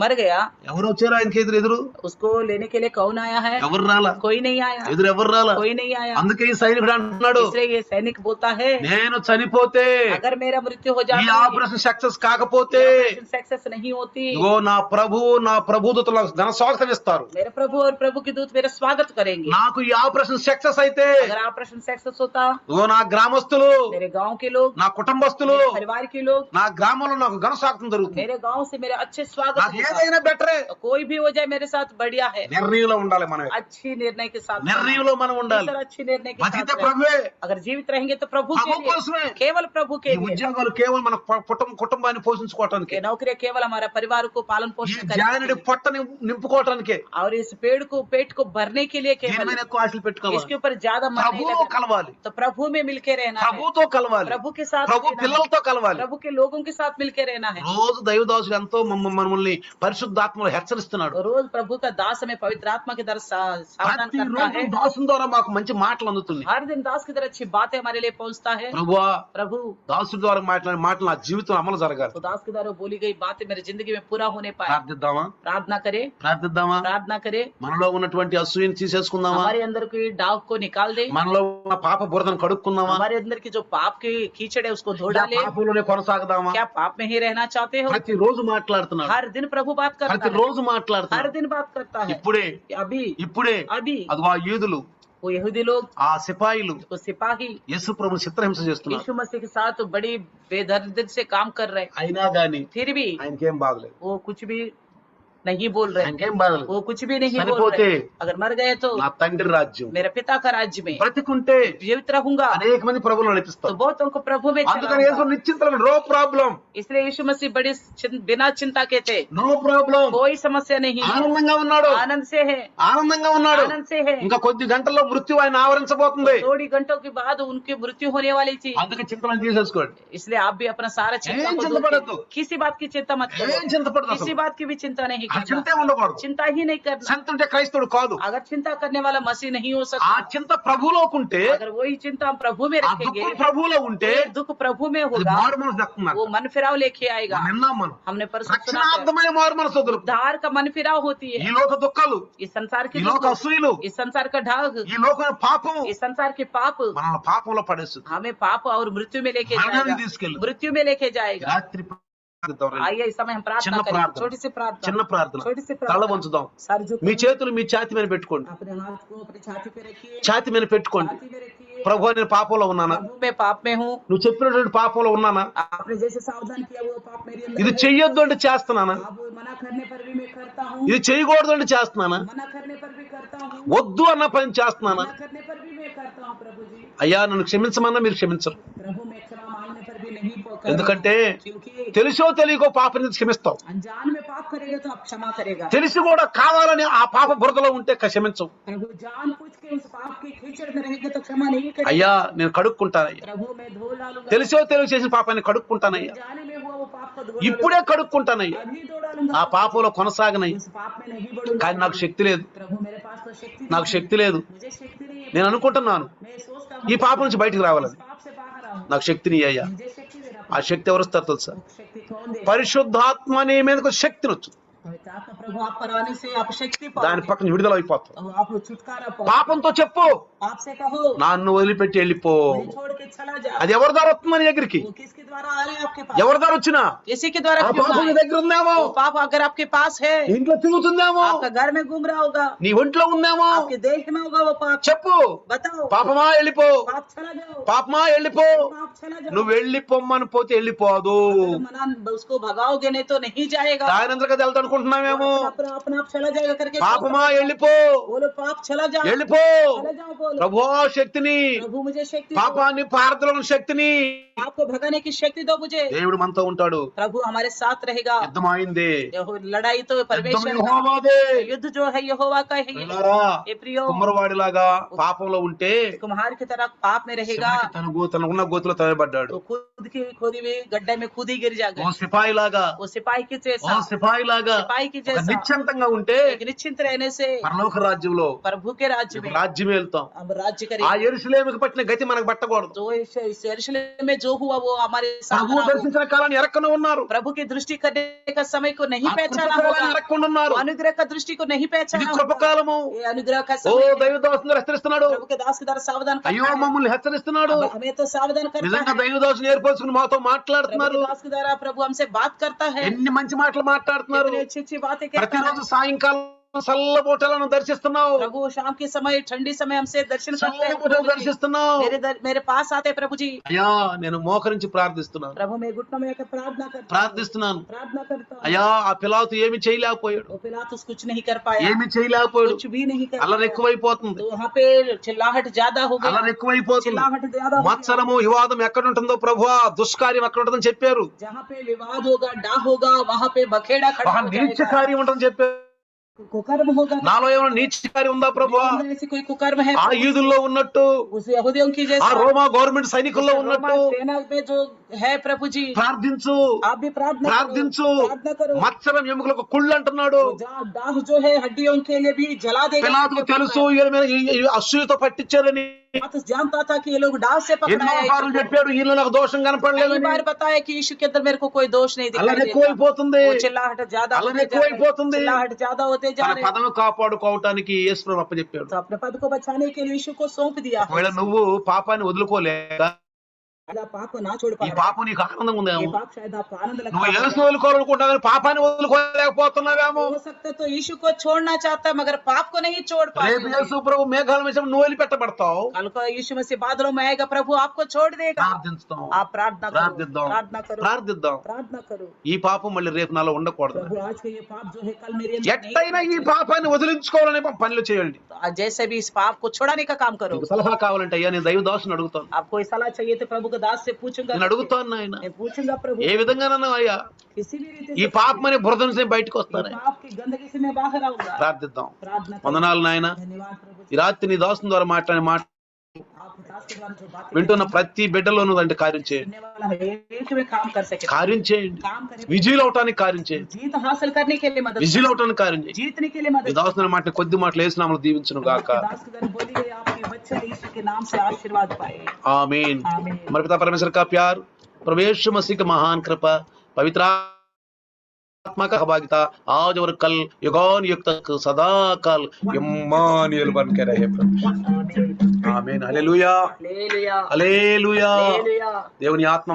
మर గయా. ఎవరు వచ్చారు ఆయనకి ఎదురు उसको लेने के लिए कौन आया है, ఎవరు రాలా, कोई नहीं आया, ఎదురు ఎవరు రాలా. कोई नहीं आया। అందుకే ఈ సైనికుడు అంటున్నాడు, इसलिए ये सैनिक बोलता है, నేను చనిపోతే, अगर मेरा मृत्यु हो ఈ जाता है, ఆపరేషన్ సక్సెస్ కాకపోతే, सक्सेस नहीं होती, ఇదిగో నా ప్రభుదూతలకు ఘన స్వాగతం ఇస్తారు. मेरे प्रभु और प्रभु के दूत मेरा स्वागत करेंगे। నాకు ఈ ఆపరేషన్ సక్సెస్ అయితే, अगर ऑपरेशन सक्सेस होता, ఇదిగో నా గ్రామస్తులు, मेरे गांव के लोग, నా కుటుంబస్తులు, मेरे परिवार के लोग, నా గ్రామంలో నాకు ఘన స్వాగతం జరుగుతుంది. मेरे गांव से मेरे अच्छे स्वागत నాకు होगा। ఏదైనా బెటరే. कोई भी हो जाए मेरे साथ बढ़िया है, నిర్ణయంలో ఉండాలి మనం, अच्छी निर्णय के साथ, నిర్ణయంలో మనం ఉండాలి. सर अच्छी निर्णय के బతికితే साथ रहें। ప్రభువే, अगर जीवित रहेंगे तो प्रभु के ప్రభు लिए, కోసమే. केवल प्रभु के ఈ लिए। ఉద్యోగాలు కేవలం మన కుటుంబాన్ని పోషించుకోవటానికి, ये नौकरी केवल हमारा परिवार को पालन ఈ पोषण జ్ఞానుడి करने పొట్టని నింపుకోవటానికే. और इस पेट को भरने के लिए దీని केवल, మీద ఎక్కువ ఆశలు పెట్టుకోవాలి. इसके ऊपर ज्यादा मन नहीं ప్రభువుతో लगना, కలవాలి, तो प्रभु में मिलके रहना है, ప్రభుతో కలవాలి, प्रभु के साथ ప్రభు रहना है, పిల్లలతో కలవాలి. प्रभु के लोगों के साथ मिलके रहना है। రోజు దైవదాసుడు ఎంతో మనల్ని పరిశుద్ధాత్మలో హెచ్చరిస్తున్నాడు. रोज प्रभु का दास हमें पवित्र आत्मा की तरफ सावधान ప్రతి करता రోజు है, దాసుని ద్వారా మాకు మంచి మాటలు అందుతుంది. हर दिन दास की तरह अच्छी बातें हमारे लिए पहुंचता है। ప్రభువా, प्रभु, దాసుడి ద్వారా మాట్లాడిన మాటలు నా జీవితం అమలు జరగాలి. तो दास के द्वारा बोली गई बातें मेरी जिंदगी में पूरा होने पाए। ప్రార్థిద్దామా, प्रार्थना करे, ప్రార్థిద్దామా, करे, మనలో ఉన్నటువంటి అసూయని తీసేసుకుందామా, हमारे अंदर की डाग को निकाल दे, మనలో ఉన్న పాప బురదను కడుక్కుందామా, हमारे अंदर की जो पाप की कीचड़ है उसको धो ఇలా डाले। పాపంలోనే కొనసాగదామా. क्या पाप में ही रहना चाहते हो? ప్రతి రోజు మాట్లాడుతున్నాడు, हर दिन प्रभु बात करता ప్రతి है, రోజు हर మాట్లాడుతున్నాడు. दिन बात करता है। ఇప్పుడే अभी ఇప్పుడే अभी అదిగో ఆ యూదులు, वो यहूदी लोग, ఆ సిపాయిలు वो सिपाही యేసు ప్రభు చిత్రహింస చేస్తున్నారు. यीशु मसीह के साथ बड़ी बेदर्दी से काम कर रहे, అయినా గాని फिर भी ఆయనకేం బాగలేదు, वो कुछ भी नहीं बोल रहे, ఆయనకేం బాగలేదు. वो कुछ भी नहीं बोल చనిపోతే रहे। अगर मर गए तो నా తండ్రి రాజ్యం, मेरे पिता का राज्य में బ్రతికుంటే जीवित रहूंगा, అనేక మంది ప్రభువులు तो నడిపిస్తారు. बहुतों को प्रभु में అందుకని యేసు चलाऊंगा। నిశ్చింతలు, నో ప్రాబ్లం, इसलिए यीशु मसीह बड़ी बिना चिंता के थे, నో ప్రాబ్లం, कोई समस्या नहीं, ఆనందంగా ఉన్నాడు, आनंद से है, ఆనందంగా ఉన్నాడు. आनंद से है। ఇంకా కొద్ది గంటల్లో మృత్యు ఆయన ఆవరించబోతుంది. थोड़ी घंटों के बाद उनकी मृत्यु होने वाली थी, అందుకే చింతలను తీసేసుకోండి. इसलिए आप भी अपना सारा चिंता ఏం को दूर చింతపడద్దు, करो। किसी बात की चिंता मत ఏం करो, చింతపడదు, किसी बात की भी चिंता नहीं ఆ करना, చింతే ఉండకూడదు. चिंता ही नहीं करना। చింత ఉంటే క్రైస్తవుడు కాదు. अगर चिंता करने वाला मसीह नहीं हो ఆ सकता, చింత ప్రభులోకి ఉంటే, अगर वही चिंता हम प्रभु में ఆ रखेंगे, దుఃఖం ప్రభులో ఉంటే वही दुख प्रभु में అది होगा, మారు మనసు దక్కుతుందంట. वो मन फिराव लेके आएगा। మనం విన్నాం మనం. हमने परसों सुना है, రక్షణార్థమైన మారు మనసు వదులుకు. उद्धार का मन फिराव होती ఈ है। లోక దుఃఖాలు, इस संसार ఈ के లోక दुख, అసూయలు, इस संसार का ढाग, ఈ లోకమైన పాపము इस संसार के पाप మనల్ని పాపంలో పడేస్తుంది. हमें पाप और मृत्यु में लेके మరణానికి जाएगा, తీసుకెళ్ళు. मृत्यु में लेके जाएगा। రాత్రి ప్రార్థిద్దాం రండి. आइए इस समय हम प्रार्थना చిన్న करें, ప్రార్థన. छोटी सी प्रार्थना, చిన్న ప్రార్థన. छोटी सी తల प्रार्थना। వంచుదాం. सर झुक, మీ చేతులు మీ ఛాతి మీద పెట్టుకోండి. अपने हाथ को अपनी छाती पे रखिए, ఛాతి మీద పెట్టుకోండి. छाती में रखिए। ప్రభు నేను పాపంలో ఉన్నానా? प्रभु मैं पाप में हूँ, నువ్వు చెప్పినటువంటి పాపంలో ఉన్నానా? आपने जैसे सावधान किया वो पाप मेरे अंदर ఇది है। చెయ్యొద్దు అంటే చేస్తున్నానా? आप मना करने पर भी मैं करता हूँ, ఇది చేయకూడదు అంటే చేస్తున్నానా? मना करने पर भी करता हूँ, వద్దు అన్న పని చేస్తున్నానా? मना करने पर भी मैं करता हूँ। प्रभु जी, అయ్యా నన్ను క్షమించమన్నా మీరు క్షమించరు. प्रभु मैं क्षमा मांगने पर भी नहीं करता, ఎందుకంటే क्योंकि తెలుసో తెలియకో పాప నుంచి క్షమిస్తావు. अनजान में पाप करेगा तो आप क्षमा करेगा। తెలిసి కూడా కావాలని ఆ పాప బురదలో ఉంటే క్షమించవు. प्रभु जान पूछ के उस पाप की कीचड़ में रहेगा तो क्षमा नहीं करेगा। అయ్యా నేను కడుక్కుంటానయ్యా. प्रभु मैं धो डालूंगा, తెలిసో తెలియ చేసిన పాపాన్ని కడుక్కుంటానయ్యా. जाने में हुआ वो पाप को धो ఇప్పుడే కడుక్కుంటానయ్యా. डालूंगा, अभी धो डालूंगा। ఆ పాపంలో కొనసాగనయ్యా. उस पाप में नहीं बढ़ूंगा। కానీ నాకు శక్తి లేదు. प्रभु मेरे पास तो शक्ति నాకు नहीं శక్తి లేదు. है, मुझे शक्ति नहीं है। నేను అనుకుంటున్నాను मैं सोचता ఈ हूँ పాపం నుంచి బయటికి రావాలని. इस पाप से बाहर आऊं, నాకు శక్తిని అయ్యా. मुझे शक्ति देना ఆ శక్తి ఎవరు ఇస్తారు తెలుసా? वो शक्ति कौन दे? పరిశుద్ధాత్మ నీ మీదకు శక్తిని వచ్చు. पवित्र आत्मा प्रभु आप पर आने से आप शक्ति దాని पाओगे, పక్కన విడుదల అయిపోతావు. तो आप छुटकारा पाओगे। పాపంతో చెప్పు, आपसे कहो నన్ను వదిలిపెట్టి వెళ్ళిపో. मुझे छोड़ के चला जा। అది ఎవరి ద్వారా వస్తుంది నీ దగ్గరికి? वो किसके द्वारा आ रहे हैं आपके पास? ఎవరి ద్వారా వచ్చినా किसी के द्वारा ఆ क्यों పాపం నీ आए? దగ్గర ఉందేమో, वो पाप अगर आपके पास है, ఇంట్లో తిరుగుతుందేమో, आपका घर में घूम रहा होगा, నీ ఒంట్లో ఉందేమో, आपके देह में होगा वो पाप, చెప్పు. बताओ। పాపమా వెళ్ళిపో, पाप चला जाओ, పాపమా వెళ్ళిపో. पाप चला जाओ। నువ్వు వెళ్ళిపోమ్మని పోతే వెళ్ళిపోదు. अगर मना उसको भगाओगे नहीं तो नहीं जाएगा। దాని అంతగా వెళ్తా అనుకుంటున్నామేమో. अपना अपना आप चला जाएगा करके పాపమా వెళ్ళిపో, बोलो पाप चला जाओ, వెళ్ళిపో. चला जाओ बोलो। ప్రభు శక్తిని, प्रभु मुझे शक्ति दो, పాపాన్ని పారద్రోలని శక్తిని. आपको भगाने की शक्ति दो मुझे। దేవుడు మనతో ఉంటాడు. प्रभु हमारे साथ रहेगा। యుద్ధం అయింది. लड़ाई तो యుద్ధం परमेश्वर का, యెహోవాదే. युद्ध जो है यहोवा का है। వెళ్ళారా? ये प्रियो కుమ్మరవాడిలాగా పాపంలో ఉంటే कुम्हार की तरह पाप में रहेगा తన ఉన్న గోతులో తనబడ్డాడు. तो खुद की खोदी हुई गड्ढे में खुद ही गिर ఓ जाएगा। సిపాయి లాగా, वो सिपाही की ఓ जैसा, సిపాయి లాగా सिपाही की ఒక जैसा నిశ్చంతంగా ఉంటే एक निश्चिंत रहने से పరలోక రాజ్యంలో प्रभु के राज्य में రాజ్యం వెళ్తాం. हम राज्य ఆ करेंगे। యెరూషలేముకి పట్టిన గతి మనకు పట్టకూడదు. जो इस यरूशलेम में जो हुआ वो हमारे साथ ప్రభు ना हो। దర్శించిన కాలాన్ని ఎరక్కన ఉన్నారు. प्रभु की दृष्टि करने का समय को नहीं ఆ पहचाना కృపకాలాన్ని होगा, ఎరక్కన ఉన్నారు. अनुग्रह का दृष्टि को नहीं ఇది पहचाना होगा। కృపకాలము. ये अनुग्रह का ఓ समय है। దైవదాసుని హెచ్చరిస్తున్నాడు. प्रभु के दास के द्वारा सावधान అయ్యో करता है। మమ్మల్ని హెచ్చరిస్తున్నాడు. अब हमें तो सावधान करता నిజంగా है। దైవదాసుని ఏర్పరచుకుని మాతో प्रभु మాట్లాడుతున్నారు. के दास के द्वारा प्रभु हमसे बात करता है। ఎన్ని మంచి మాటలు మాట్లాడుతున్నారు. इतनी अच्छी अच्छी बातें कहता है। ప్రతిరోజు సాయంకాలం చల్ల బోటలను దర్శిస్తున్నావు. प्रभु शाम के समय ठंडी समय हमसे दर्शन करते చల్ల हैं। బోటలు प्रभु जी, దర్శిస్తున్నావు. मेरे पास आते हैं प्रभु जी। అయ్యా నేను మోకరించి ప్రార్థిస్తున్నాను, प्रभु मैं घुटनों में आकर प्रार्थना करता हूँ, ప్రార్థిస్తున్నాను. प्रार्थना करता हूँ। అయ్యా ఆ పిలాతు ఏమి చేయలేకపోయాడు, वो पिलातुस कुछ नहीं कर पाया, ఏమి చేయలేకపోయాడు. कुछ भी नहीं कर అల్లరి पाया। ఎక్కువైపోతుంది, तो वहाँ पे चिल्लाहट ज्यादा हो गई, అల్లరి ఎక్కువైపోతుంది. चिल्लाहट ज्यादा हो गई। మత్సరము వివాదం ఎక్కడ ఉంటుందో ప్రభువా దుష్కార్యం ఎక్కడ ఉంటుందని చెప్పారు. जहाँ पे विवाद होगा, डा होगा, वहाँ पे बखेड़ा खड़ा ఒక हो నీచ जाएगा, కార్యం ఉంటుందని చెప్పారు. कुकर्म होगा। నాలో ఏమైనా నీచ కార్యం ఉందా ప్రభువా? अंदर ऐसी कोई कुकर्म है ఆ యూదుల్లో ఉన్నట్టు, उस यहूदियों की ఆ जैसा, రోమా గవర్నమెంట్ సైనికుల్లో रोमा ఉన్నట్టు सेना में जो है प्रभु जी, ప్రార్థించు, आप भी प्रार्थना ప్రార్థించు. करो, प्रार्थना करो। మత్సరం ఎముకలకు కుళ్ళు అంటున్నాడు. जहाँ डाह जो है हड्डियों के लिए भी जला देगा। పిలాతుకు తెలుసు ఈయన మీద ఈ అసూయతో పట్టించారని. पिलातुस जानता था कि ये लोग डाह से ఎన్నో पकड़ाया है। సార్లు చెప్పాడు ఈయన నాకు దోషం कई కనపడలేదని. बार बताया कि यीशु के अंदर मेरे को कोई दोष नहीं दिखाई అల్లరి देता। ఎక్కువైపోతుంది. वो चिल्लाहट ज्यादा అల్లరి होते जा रहे हैं, ఎక్కువైపోతుంది. चिल्लाहट ज्यादा होते जा తన रहे हैं। పదవి కాపాడుకోవటానికి యేసు ప్రభు అప్పచెప్పాడు. तो अपने पद को बचाने के लिए यीशु को सौंप दिया। ఒకవేళ నువ్వు పాపాన్ని వదులుకోలేక आप पाप को ना छोड़ ఈ पाए, పాపం నీకు ఆనందంగా ये ఉందేమో. पाप शायद आपको आनंद लगता నువ్వు है। యేసు వదులుకోవాలనుకుంటావు కానీ పాపాన్ని వదులుకోలేకపోతున్నావేమో. हो सकता है तो यीशु को छोड़ना चाहता है मगर पाप को नहीं छोड़ రేపు पाए। యేసు ప్రభు మేఘాల మీద నువ్వు వదిలిపెట్టబడతావు. कल को यीशु मसीह बादलों में आएगा, प्रभु आपको छोड़ देगा। ప్రార్థిస్తాం, आप प्रार्थना करो, ప్రార్థిద్దాం, प्रार्थना करो, ప్రార్థిద్దాం. प्रार्थना करो। ఈ పాపం మళ్ళీ రేపు నాలో ఉండకూడదు. प्रभु आज का ये पाप जो है कल मेरे अंदर नहीं ఎట్టయినా ఈ होना పాపాన్ని వదిలించుకోవాలనే పనులు చేయండి. चाहिए। आज जैसे भी इस पाप को छुड़ाने का काम करो। నీకు సలహా కావాలంటే అయ్యా నేను దైవదాసుని అడుగుతాను, आपको ये सलाह चाहिए तो प्रभु के दास से पूछूंगा, నేను అడుగుతాను నాయన मैं पूछूंगा प्रभु, ఏ విధంగానన్నా అయ్యా किसी भी रीति ఈ से పాపం అనే బురద నుంచి నేను బయటకు ये వస్తాను. पाप की गंदगी से मैं बाहर आऊंगा। ప్రార్థిద్దాం. प्रार्थना करो। వందనాలు నాయన. धन्यवाद प्रभु ఈ जी। రాత్రి నీ దాసుని ద్వారా మాట్లాడిన మాట आप दास के द्वारा जो बातें వింటున్న ప్రతి బిడ్డలోనూ తండ్రి కార్యం చేయండి, सुनने वाला है एक में काम कर सके, కార్యం చేయండి, काम करे, విజయులు అవటానికి కార్యం చేయండి, जीत हासिल करने के लिए मदद విజయులు करे, అవటానికి కార్యం చేయండి. जीतने के लिए ఈ मदद దాసుని మాట కొద్ది మాటలు వేసినామలు దీవించును గాక. करे। दास के द्वारा बोली गई आपके बच्चे यीशु के नाम से आशीर्वाद पाए, आमीन. आमीन। हमारे पिता परमेश्वर का प्यार, प्रभु यीशु मसीह की महान कृपा, पवित्र आत्मा का सहभागिता आज और कल युगान युग तक सदा काल इम्मानुएल बन के रहे प्रभु. आमीन. Hallelujah, hallelujah, hallelujah. हालेलुया। దేవుని ఆత్మ